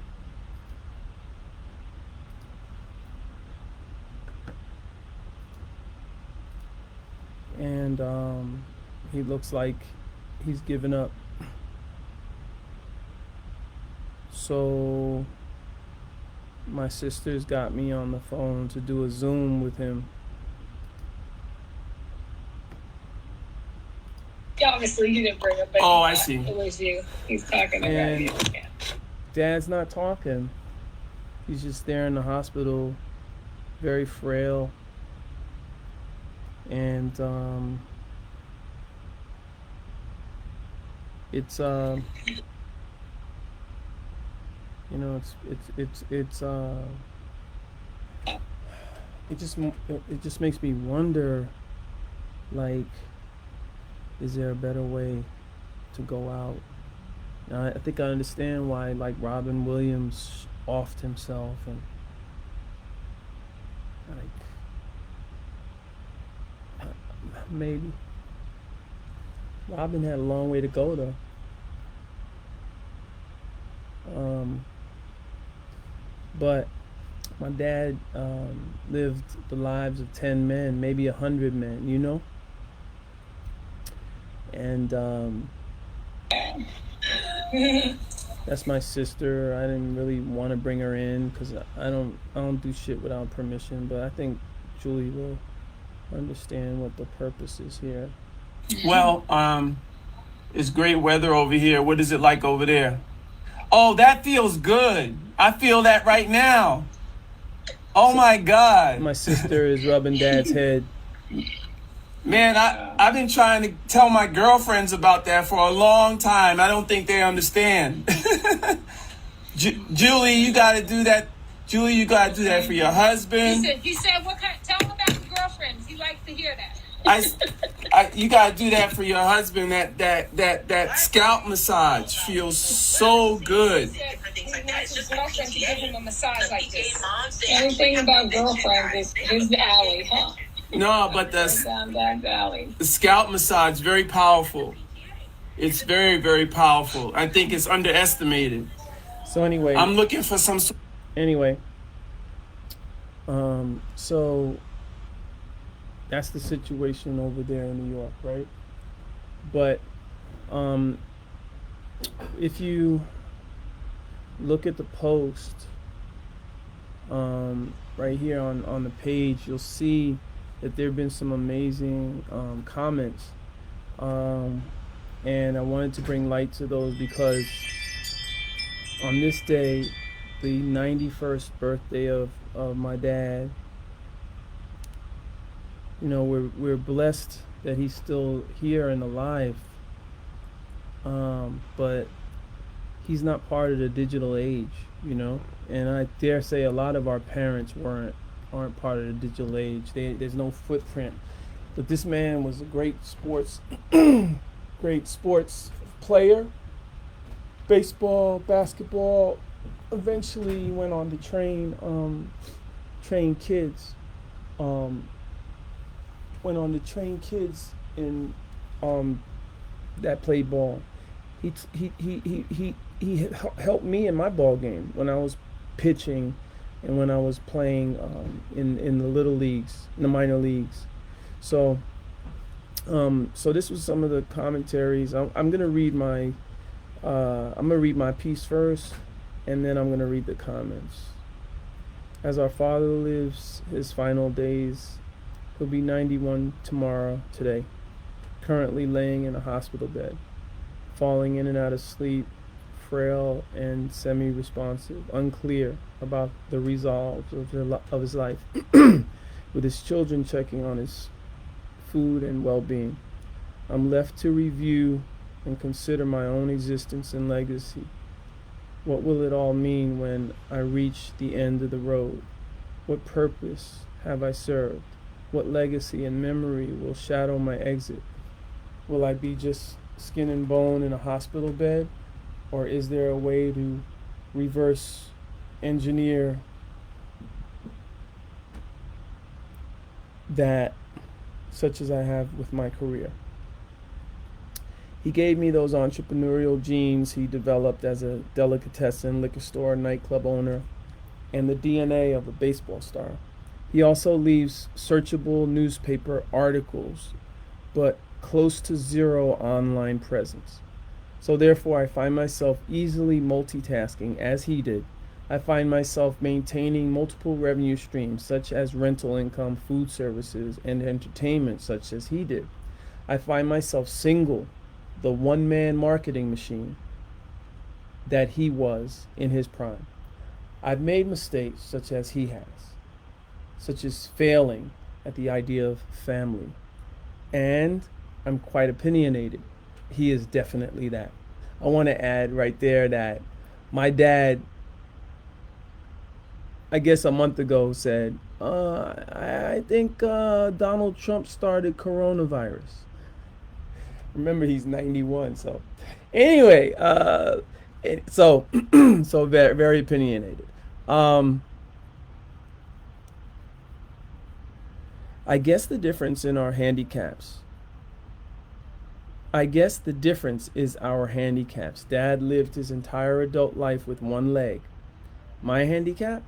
And he looks like he's given up. So my sister's got me on the phone to do a Zoom with him. Obviously, you didn't bring up anything. Oh, I see. It was you. He's talking about And you. Yeah. Dad's not talking. He's just there in the hospital, very frail. And it's it just makes me wonder, is there a better way to go out? Now, I think I understand why, Robin Williams offed himself and maybe. Robin had a long way to go though. But my dad lived the lives of 10 men, maybe 100 men, you know? And that's my sister. I didn't really want to bring her in because I don't do shit without permission, but I think Julie will understand what the purpose is here. Well, it's great weather over here. What is it like over there? Oh, that feels good. I feel that right now. Oh my God. My sister is rubbing Dad's head. Man, I've been trying to tell my girlfriends about that for a long time. I don't think they understand. Julie, you got to do that. Julie, you got to do that for your husband. He said, what kind? Tell him about the girlfriends. He likes to hear that. You got to do that for your husband. That scalp massage feels so good. He wants his girlfriend to give him a massage like this. Anything about girlfriends is his alley, huh? No, but Down Dad's alley. the scalp massage, very powerful. It's very, very powerful. I think it's underestimated. So anyway, I'm looking for some. anyway, so that's the situation over there in New York, right? But if you look at the post right here on the page, you'll see that there have been some amazing comments, and I wanted to bring light to those because on this day, the 91st birthday of my dad, you know, we're blessed that he's still here and alive, but he's not part of the digital age, you know, and I dare say a lot of our parents aren't part of the digital age. There's no footprint, but this man was a great sports player, baseball, basketball. Eventually he went on to train kids. Went on to train kids in that played ball. He helped me in my ball game when I was pitching and when I was playing in the little leagues, in the minor leagues. So this was some of the commentaries. I'm gonna read my piece first, and then I'm gonna read the comments. As our father lives his final days, he'll be 91 today, currently laying in a hospital bed, falling in and out of sleep, frail and semi-responsive, unclear about the resolve of his life, with his children checking on his food and well-being. I'm left to review and consider my own existence and legacy. What will it all mean when I reach the end of the road? What purpose have I served? What legacy and memory will shadow my exit? Will I be just skin and bone in a hospital bed? Or is there a way to reverse engineer that, such as I have with my career? He gave me those entrepreneurial genes he developed as a delicatessen, liquor store, nightclub owner, and the DNA of a baseball star. He also leaves searchable newspaper articles, but close to zero online presence. So therefore, I find myself easily multitasking as he did. I find myself maintaining multiple revenue streams, such as rental income, food services, and entertainment, such as he did. I find myself single, the one-man marketing machine that he was in his prime. I've made mistakes such as he has, such as failing at the idea of family. And I'm quite opinionated. He is definitely that. I want to add right there that my dad, I guess a month ago, said, I think Donald Trump started coronavirus. Remember, he's 91, so anyway, so very, very opinionated. I guess the difference in our handicaps, I guess the difference is our handicaps. Dad lived his entire adult life with one leg. My handicap?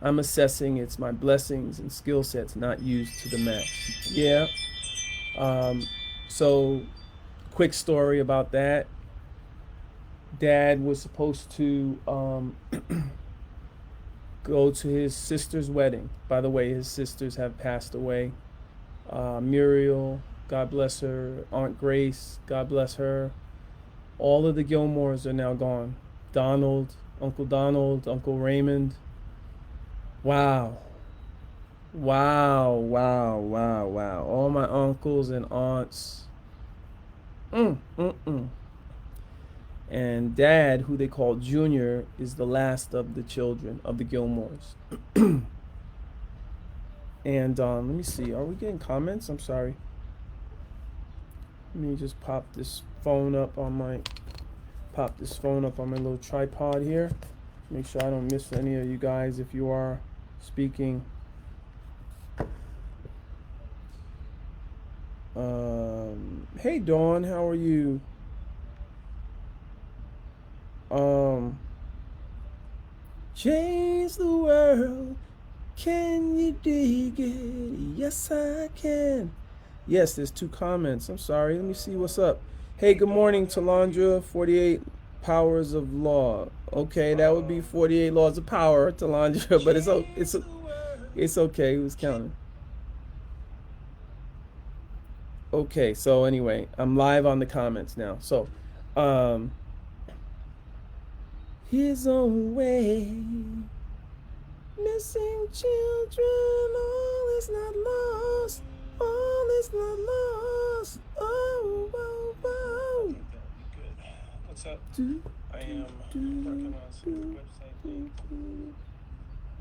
I'm assessing it's my blessings and skill sets not used to the max. Yeah. So, quick story about that. Dad was supposed to go to his sister's wedding. By the way, his sisters have passed away. Muriel, God bless her. Aunt Grace, God bless her. All of the Gilmores are now gone. Donald, Uncle Raymond. Wow. All my uncles and aunts. And Dad, who they call Junior, is the last of the children of the Gilmores. And let me see, are we getting comments? I'm sorry. Let me just pop this phone up on my little tripod here. Make sure I don't miss any of you guys if you are speaking. Hey Dawn, how are you? Change the world. Can you dig it? Yes, I can. Yes, there's 2 comments. I'm sorry. Let me see what's up. Hey, good morning, Talandra. 48 powers of law. Okay, that would be 48 laws of power, Talandra. But it's okay. Who's counting? Okay, so anyway, I'm live on the comments now. So, his own way. Missing children, all is not lost. All is not lost. Oh, oh, oh. Good. What's up? I am working on some website thing.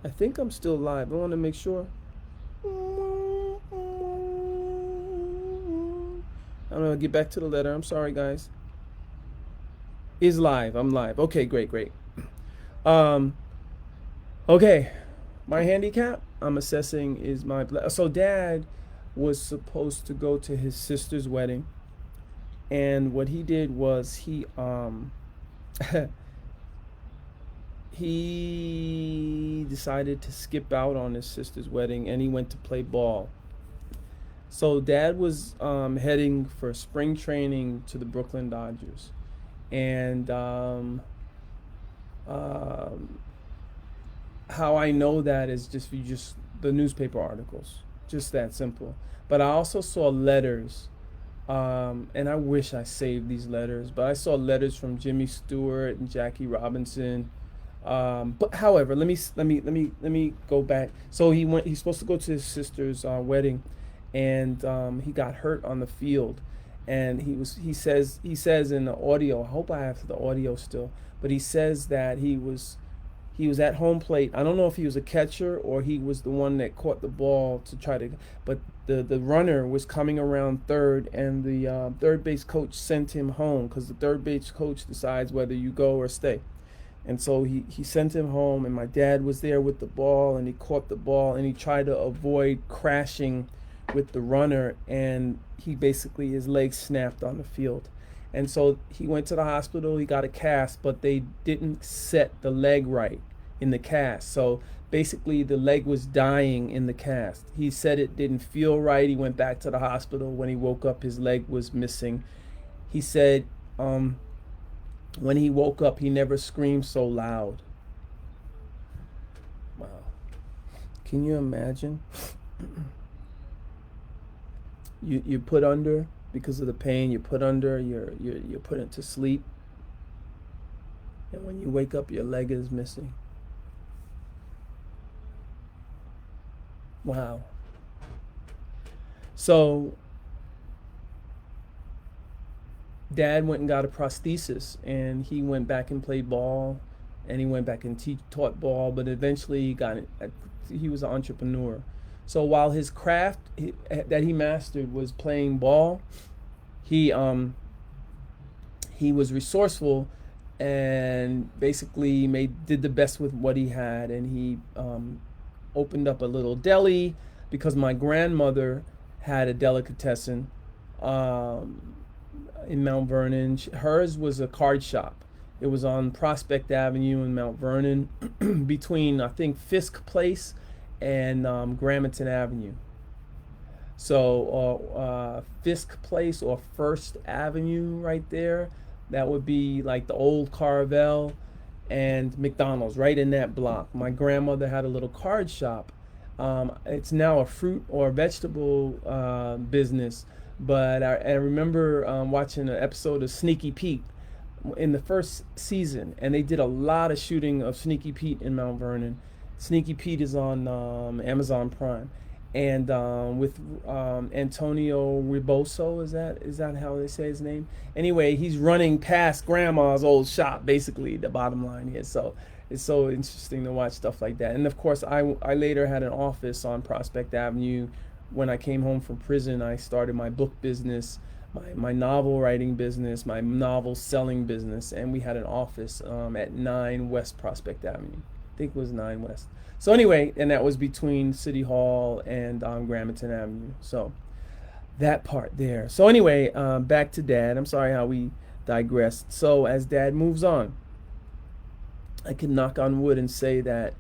I think I'm still live. I want to make sure. I'm going to get back to the letter. I'm sorry, guys. Is live. I'm live. Okay, great. Okay. My handicap, I'm assessing, is my... So Dad was supposed to go to his sister's wedding. And what he did was he decided to skip out on his sister's wedding, and he went to play ball. So Dad was heading for spring training to the Brooklyn Dodgers. And how I know that is just the newspaper articles, just that simple. But I also saw letters, and I wish I saved these letters, but I saw letters from Jimmy Stewart and Jackie Robinson. But however, let me go back. So he's supposed to go to his sister's wedding, and he got hurt on the field. And he says in the audio, I hope I have the audio still, but he says that he was at home plate. I don't know if he was a catcher or he was the one that caught the ball to try to, but the runner was coming around third, and the third base coach sent him home, because the third base coach decides whether you go or stay. And so he sent him home, and my dad was there with the ball, and he caught the ball, and he tried to avoid crashing with the runner, and his leg snapped on the field. And so he went to the hospital, he got a cast, but they didn't set the leg right in the cast. So basically the leg was dying in the cast. He said it didn't feel right. He went back to the hospital. When he woke up, his leg was missing. He said when he woke up, he never screamed so loud. Wow. Can you imagine? You put under because of the pain. You put under. You're put into sleep, and when you wake up, your leg is missing. Wow. So Dad went and got a prosthesis, and he went back and played ball, and he went back and taught ball, but eventually he was an entrepreneur. So while his craft that he mastered was playing ball, he was resourceful and basically did the best with what he had, and he opened up a little deli because my grandmother had a delicatessen. in Mount Vernon. Hers was a card shop. It was on Prospect Avenue in Mount Vernon, between I think Fisk Place and Gramerton Avenue. So Fisk Place or First Avenue, right there. That would be like the old Carvel and McDonald's, right in that block. My grandmother had a little card shop. It's now a fruit or vegetable business, but I remember watching an episode of Sneaky Pete in the first season, and they did a lot of shooting of Sneaky Pete in Mount Vernon. Sneaky Pete is on Amazon Prime, and with Antonio Reboso, is that how they say his name? Anyway, he's running past Grandma's old shop, basically. The bottom line here, so it's so interesting to watch stuff like that. And of course, I later had an office on Prospect Avenue. When I came home from prison, I started my book business, my novel writing business, my novel selling business, and we had an office at 9 West Prospect Avenue. I think it was 9 West. So anyway, and that was between City Hall and Gramerton Avenue. So that part there. So anyway, back to Dad. I'm sorry how we digressed. So as Dad moves on, I can knock on wood and say that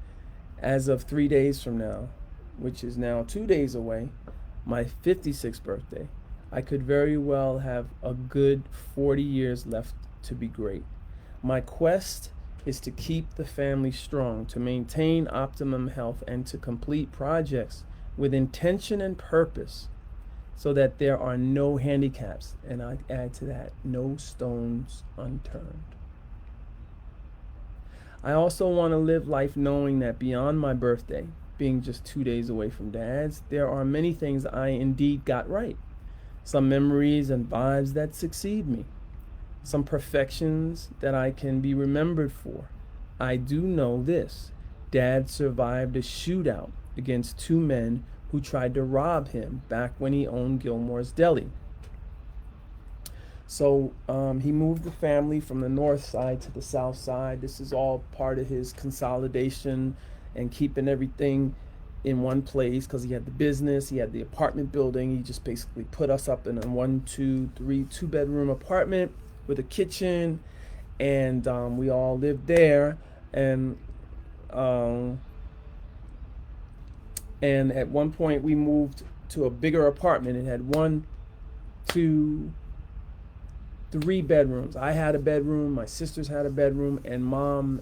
as of 3 days from now, which is now 2 days away, my 56th birthday, I could very well have a good 40 years left to be great. My quest is to keep the family strong, to maintain optimum health, and to complete projects with intention and purpose so that there are no handicaps. And I add to that, no stones unturned. I also want to live life knowing that beyond my birthday, being just 2 days away from Dad's, there are many things I indeed got right. Some memories and vibes that succeed me. Some perfections that I can be remembered for. I do know this. Dad survived a shootout against two men who tried to rob him back when he owned Gilmore's Deli. So he moved the family from the north side to the south side. This is all part of his consolidation and keeping everything in one place, because he had the business, he had the apartment building. He just basically put us up in a 2-bedroom apartment with a kitchen, and we all lived there. And at one point we moved to a bigger apartment. It had 1, 2, 3 bedrooms. I had a bedroom, my sisters had a bedroom, and mom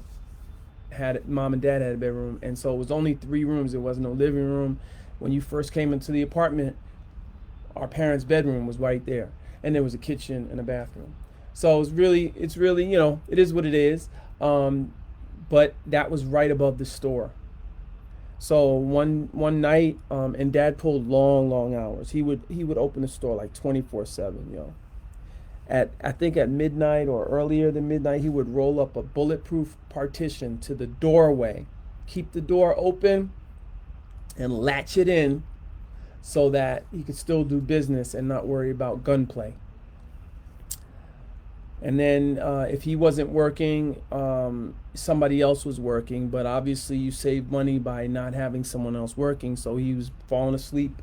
and dad had a bedroom. And so it was only 3 rooms. There was no living room. When you first came into the apartment, our parents' bedroom was right there, and there was a kitchen and a bathroom. So it's really, it is what it is. But that was right above the store. So one night, and Dad pulled long hours. He would open the store like 24/7, I think at midnight or earlier than midnight, he would roll up a bulletproof partition to the doorway, keep the door open, and latch it in so that he could still do business and not worry about gunplay. And then if he wasn't working, somebody else was working. But obviously you save money by not having someone else working. So he was falling asleep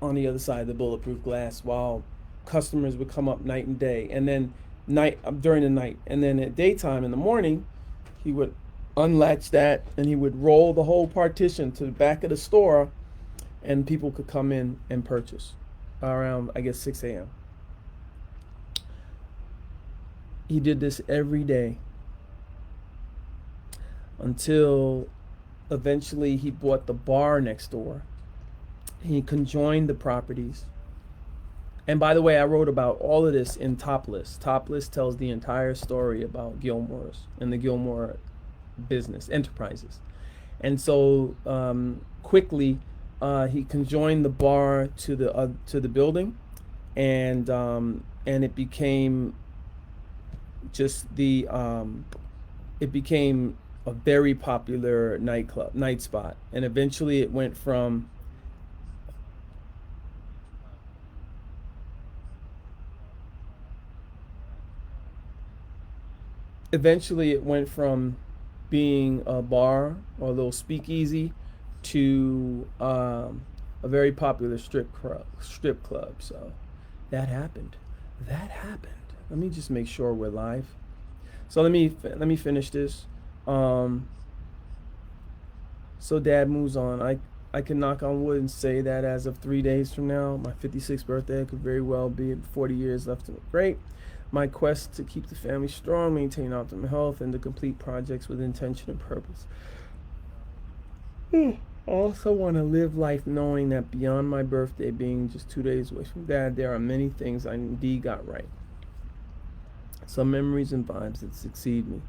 on the other side of the bulletproof glass while customers would come up night and day. And then during the night. And then at daytime, in the morning, he would unlatch that and he would roll the whole partition to the back of the store, and people could come in and purchase around, I guess, 6 a.m. He did this every day until eventually he bought the bar next door. He conjoined the properties. And by the way, I wrote about all of this in Top List. Top List tells the entire story about Gilmore's and the Gilmore business enterprises. And so quickly he conjoined the bar to the building, and it became it became a very popular night spot. And eventually it went from being a bar or a little speakeasy to a very popular strip club. So That happened. That happened. Let me just make sure we're live. So let me finish this. So Dad moves on. I can knock on wood and say that as of 3 days from now, my 56th birthday, could very well be 40 years left to great. My quest to keep the family strong, maintain optimal health, and to complete projects with intention and purpose. I also want to live life knowing that beyond my birthday being just 2 days away from Dad, there are many things I indeed got right. Some memories and vibes that succeed me.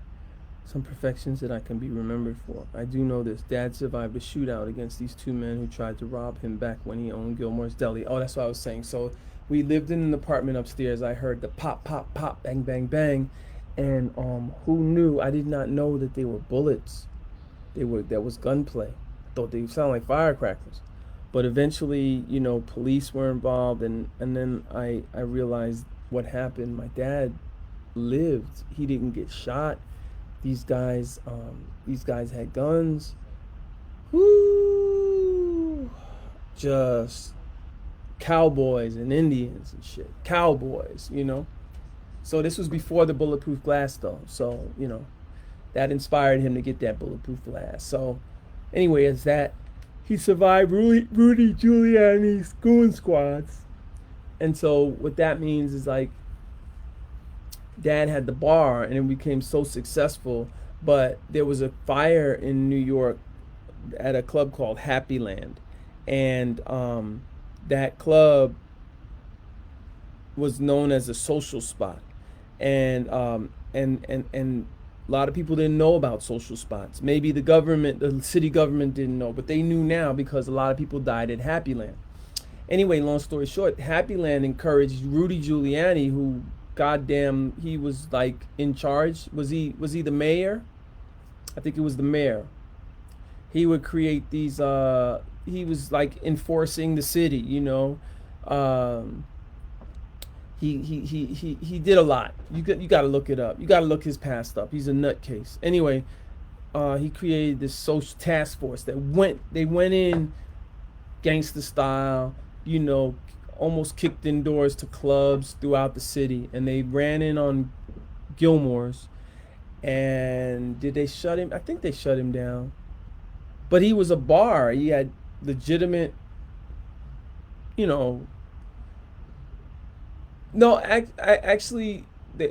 Some perfections that I can be remembered for. I do know this. Dad survived a shootout against these two men who tried to rob him back when he owned Gilmore's Deli. Oh, that's what I was saying. So we lived in an apartment upstairs. I heard the pop, pop, pop, bang, bang, bang. And who knew? I did not know that they were bullets. That was gunplay. I thought they sounded like firecrackers. But eventually, police were involved, and then I realized what happened. My dad lived. He didn't get shot. These guys had guns. Woo! Just cowboys and Indians and shit. Cowboys, So this was before the bulletproof glass, though. So, that inspired him to get that bulletproof glass. So, anyway, it's that he survived Rudy Giuliani's goon squads. And so what that means is like, Dad had the bar and it became so successful, but there was a fire in New York at a club called Happy Land, and that club was known as a social spot, and a lot of people didn't know about social spots. Maybe the city government didn't know, but they knew now because a lot of people died at Happy Land. Anyway, long story short, Happy Land encouraged Rudy Giuliani, who goddamn, he was like in charge. Was he the mayor? I think it was the mayor. He would create these he was like enforcing the city, He did a lot. You got to look it up. You got to look his past up. He's a nutcase. Anyway, he created this social task force that went in gangster style, almost kicked indoors to clubs throughout the city, and they ran in on Gilmore's. And did they shut him? I think they shut him down. But he was a bar. He had legitimate, No, actually,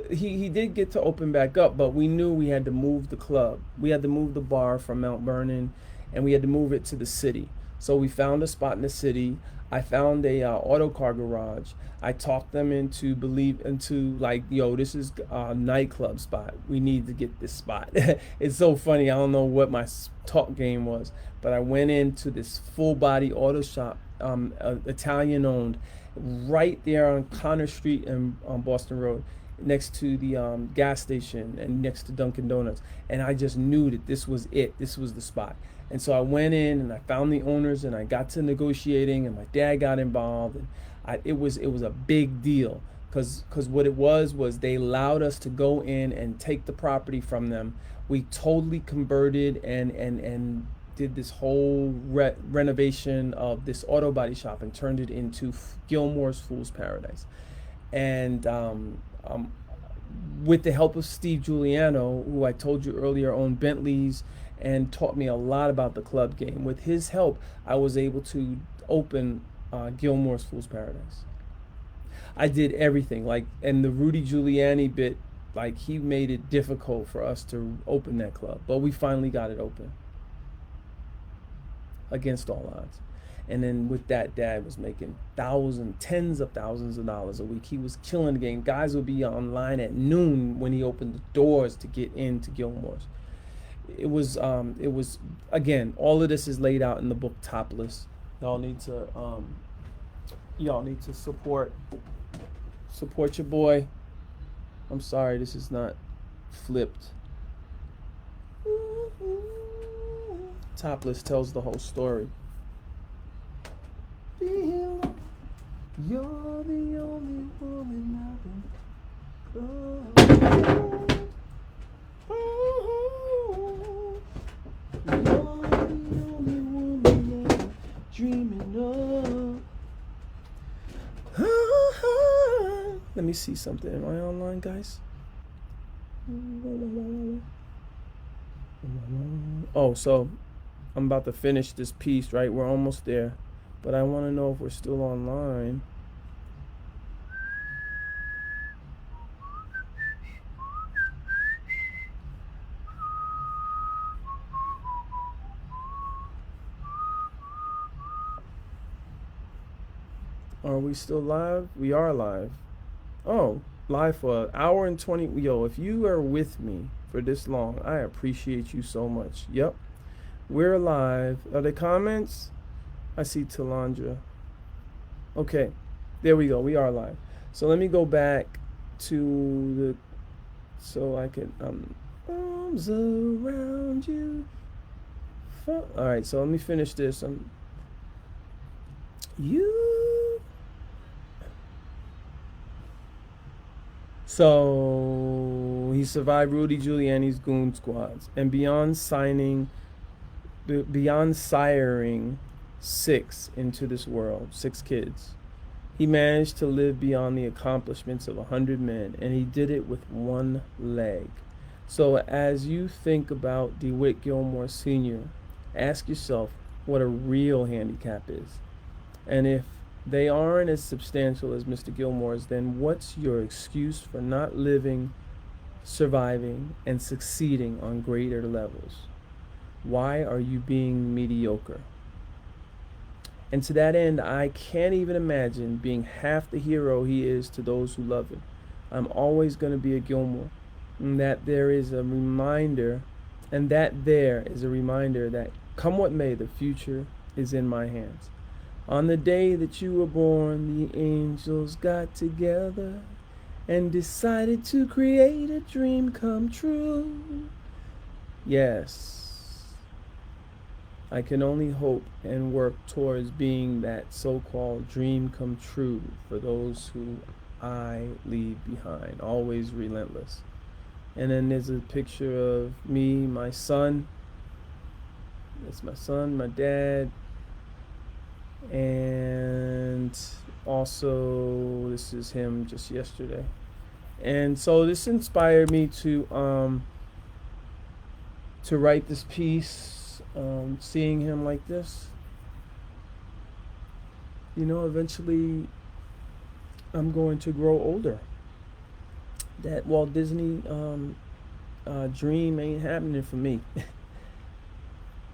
he did get to open back up, but we knew we had to move the club. We had to move the bar from Mount Vernon, and we had to move it to the city. So we found a spot in the city. I found a auto car garage. I talked them into this is a nightclub spot. We need to get this spot. It's so funny. I don't know what my talk game was, but I went into this full body auto shop, Italian owned, right there on Connor Street and on Boston Road, next to the gas station and next to Dunkin' Donuts. And I just knew that this was it. This was the spot. And so I went in and I found the owners and I got to negotiating, and my dad got involved, and it was a big deal because what it was they allowed us to go in and take the property from them. We totally converted and did this whole renovation of this auto body shop and turned it into Gilmore's Fool's Paradise. And with the help of Steve Giuliano, who I told you earlier owned Bentleys and taught me a lot about the club game. With his help, I was able to open Gilmore's Fool's Paradise. I did everything, and the Rudy Giuliani bit, he made it difficult for us to open that club, but we finally got it open against all odds. And then with that, Dad was making tens of thousands of dollars a week. He was killing the game. Guys would be online at noon when he opened the doors to get into Gilmore's. It was again, all of this is laid out in the book Topless. Y'all need to support your boy. I'm sorry, this is not flipped. Topless tells the whole story. You're the only woman I've You're the only woman I'm dreaming of. see something. Am I online, guys? Oh, so I'm about to finish this piece, right? We're almost there. But I want to know if we're still online. Are we still live? We are live. Oh, live for an hour and 20. Yo, if you are with me for this long, I appreciate you so much. Yep. We're live. Are there comments? I see Talandra. Okay. There we go. We are live. So let me go back to the, so I can, arms around you. All right. So let me finish this. So he survived Rudy Giuliani's goon squads, and beyond siring 6 into this world, 6 kids, he managed to live beyond the accomplishments of 100 men, and he did it with 1 leg. So as you think about DeWitt Gilmore Sr., ask yourself what a real handicap is. And if they aren't as substantial as Mr. Gilmore's, then what's your excuse for not living, surviving, and succeeding on greater levels? Why are you being mediocre? And to that end, I can't even imagine being half the hero he is to those who love him. I'm always going to be a Gilmore. And that there is a reminder, that come what may, the future is in my hands. On the day that you were born, the angels got together and decided to create a dream come true. Yes, I can only hope and work towards being that so-called dream come true for those who I leave behind, always relentless. And then there's a picture of me, my son. That's my son, my dad. And also this is him just yesterday. And so this inspired me to write this piece, seeing him like this. You know, eventually I'm going to grow older. That Walt Disney dream ain't happening for me.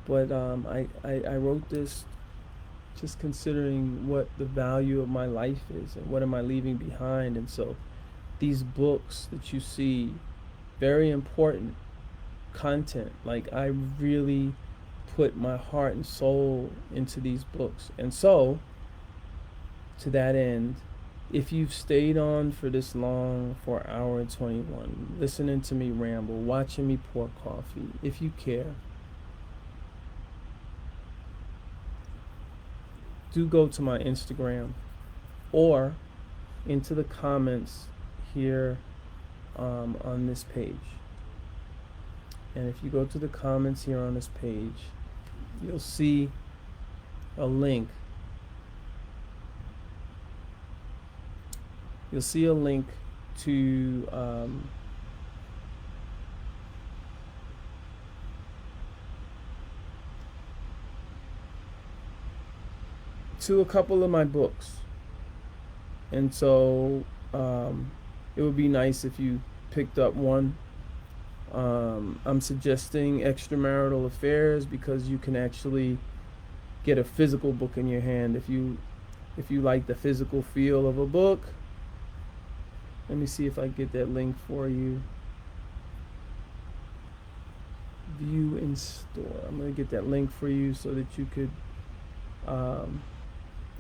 But I wrote this just considering what the value of my life is and what am I leaving behind. And so these books that you see, very important content. Like, I really put my heart and soul into these books. And so to that end, if you've stayed on for this long, for an hour and 21, listening to me ramble, watching me pour coffee, if you care, do go to my Instagram or into the comments here on this page. And if you go to the comments here on this page, you'll see a link. You'll see a link to a couple of my books. And so it would be nice if you picked up one. I'm suggesting Extramarital Affairs because you can actually get a physical book in your hand if you like the physical feel of a book. Let me see if I get that link for you. View in store. I'm going to get that link for you so that you could,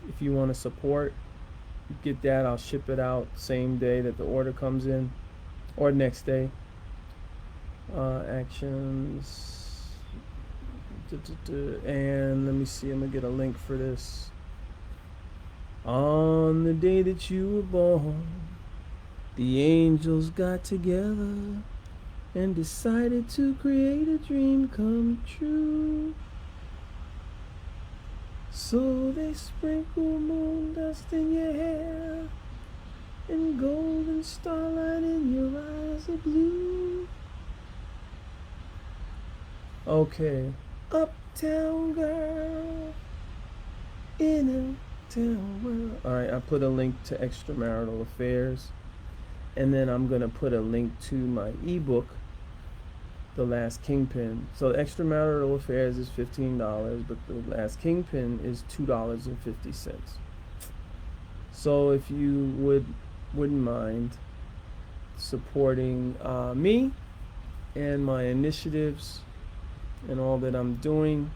if you want to support, get that. I'll ship it out same day that the order comes in or next day. Actions. And let me see. I'm going to get a link for this. On the day that you were born, the angels got together and decided to create a dream come true. So they sprinkle moon dust in your hair and golden starlight in your eyes of blue. Okay. Uptown girl in a town world. Alright, I put a link to Extramarital Affairs. And then I'm going to put a link to my ebook, The Last Kingpin. So Extramarital Affairs is $15, but The Last Kingpin is $2.50. So if you wouldn't mind supporting me and my initiatives and all that I'm doing,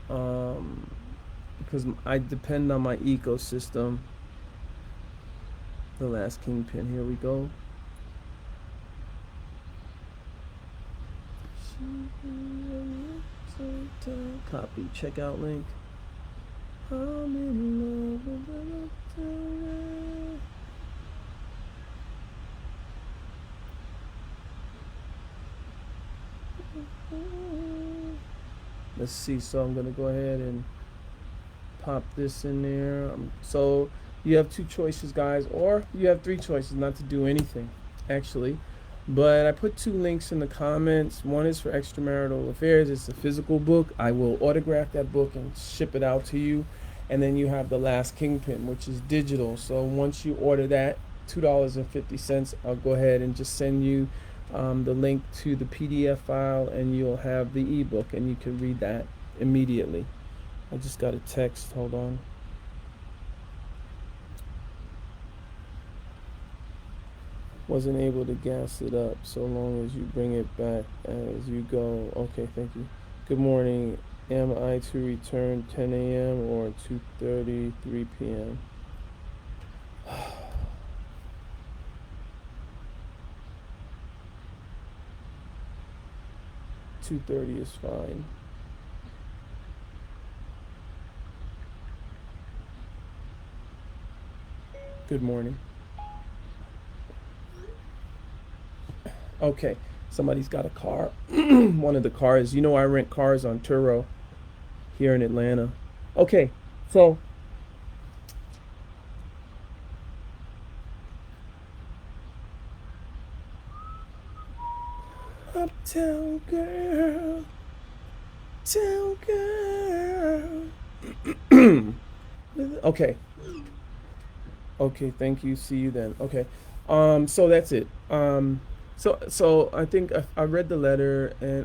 because I depend on my ecosystem. The Last Kingpin, here we go. Copy, checkout link. I'm in love with an uptown. Let's see, so I'm gonna go ahead and pop this in there. So you have two choices, guys, or you have three choices not to do anything, actually. But I put two links in the comments. One is for Extramarital Affairs. It's a physical book. I will autograph that book and ship it out to you. And then you have The Last Kingpin, which is digital. So once you order that, $2.50, I'll go ahead and just send you the link to the PDF file, and you'll have the ebook, and you can read that immediately. I just got a text. Hold on. Wasn't able to gas it up, so long as you bring it back as you go. Okay, thank you. Good morning. Am I to return 10 a.m. or 2:30, 3 p.m.? 2:30 is fine. Good morning. Okay, somebody's got a car. One of the cars. You know, I rent cars on Turo here in Atlanta. Okay, so uptown girl, town girl. Okay. Okay, thank you. See you then. Okay. So that's it. So I think I read the letter, and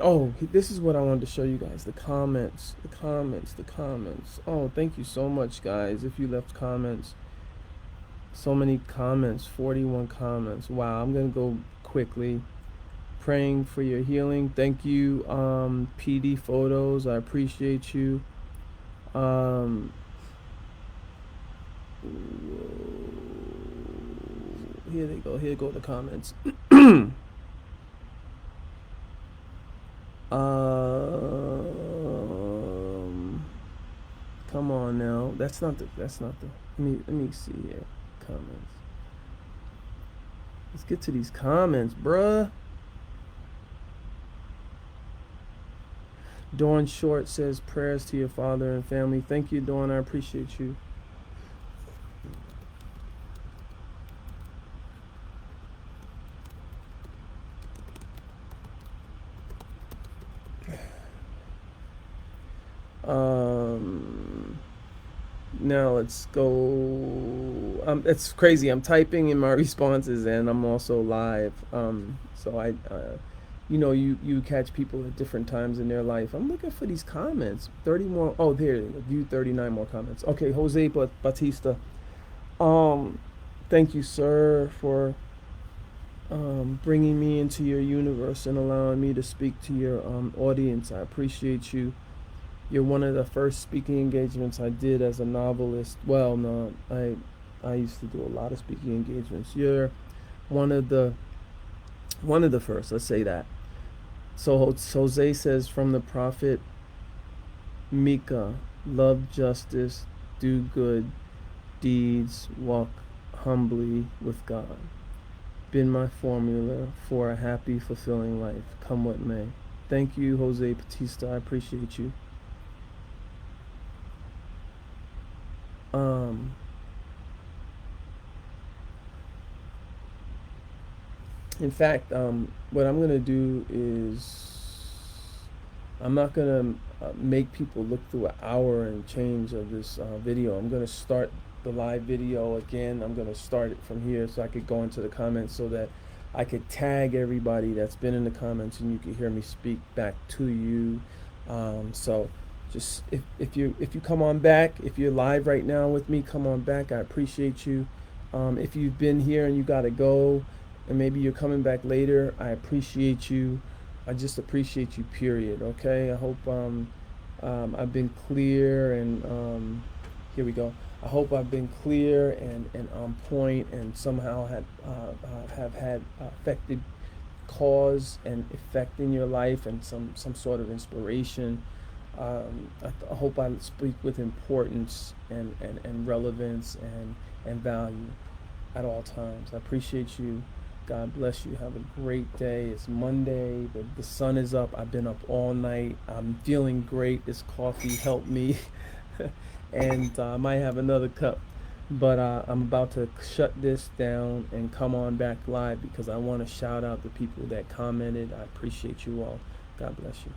this is what I wanted to show you guys. The comments. Oh, thank you so much, guys. If you left comments. So many comments, 41 comments. Wow, I'm gonna go quickly. Praying for your healing. Thank you, PD Photos. I appreciate you. Here they go. Here go the comments. Come on now. That's not the. Let me see here. Comments. Let's get to these comments, bruh. Dawn Short says prayers to your father and family. Thank you, Dawn. I appreciate you. Now let's go. It's crazy. I'm typing in my responses, and I'm also live. So I you catch people at different times in their life. I'm looking for these comments. 30 more. Oh, there. View 39 more comments. Okay, Jose Batista. Thank you, sir, for bringing me into your universe and allowing me to speak to your audience. I appreciate you. You're one of the first speaking engagements I did as a novelist. Well, no, I used to do a lot of speaking engagements. You're one of the first. Let's say that. So Jose says, from the prophet Micah, love justice, do good deeds, walk humbly with God. Been my formula for a happy, fulfilling life, come what may. Thank you, Jose Batista. I appreciate you. In fact, what I'm gonna do is I'm not gonna make people look through an hour and change of this video. I'm gonna start the live video again. I'm gonna start it from here so I could go into the comments so that I could tag everybody that's been in the comments and you could hear me speak back to you. So just if you come on back, if you're live right now with me, come on back. I appreciate you. If you've been here and you gotta go, and maybe you're coming back later, I appreciate you. I just appreciate you, period. Okay. I hope I've been clear and here we go. I hope I've been clear and on point and somehow have had affected cause and effect in your life and some sort of inspiration. I hope I speak with importance and relevance and value at all times. I appreciate you. God bless you. Have a great day. It's Monday. The sun is up. I've been up all night. I'm feeling great. This coffee helped me. And I might have another cup. But I'm about to shut this down and come on back live because I want to shout out the people that commented. I appreciate you all. God bless you.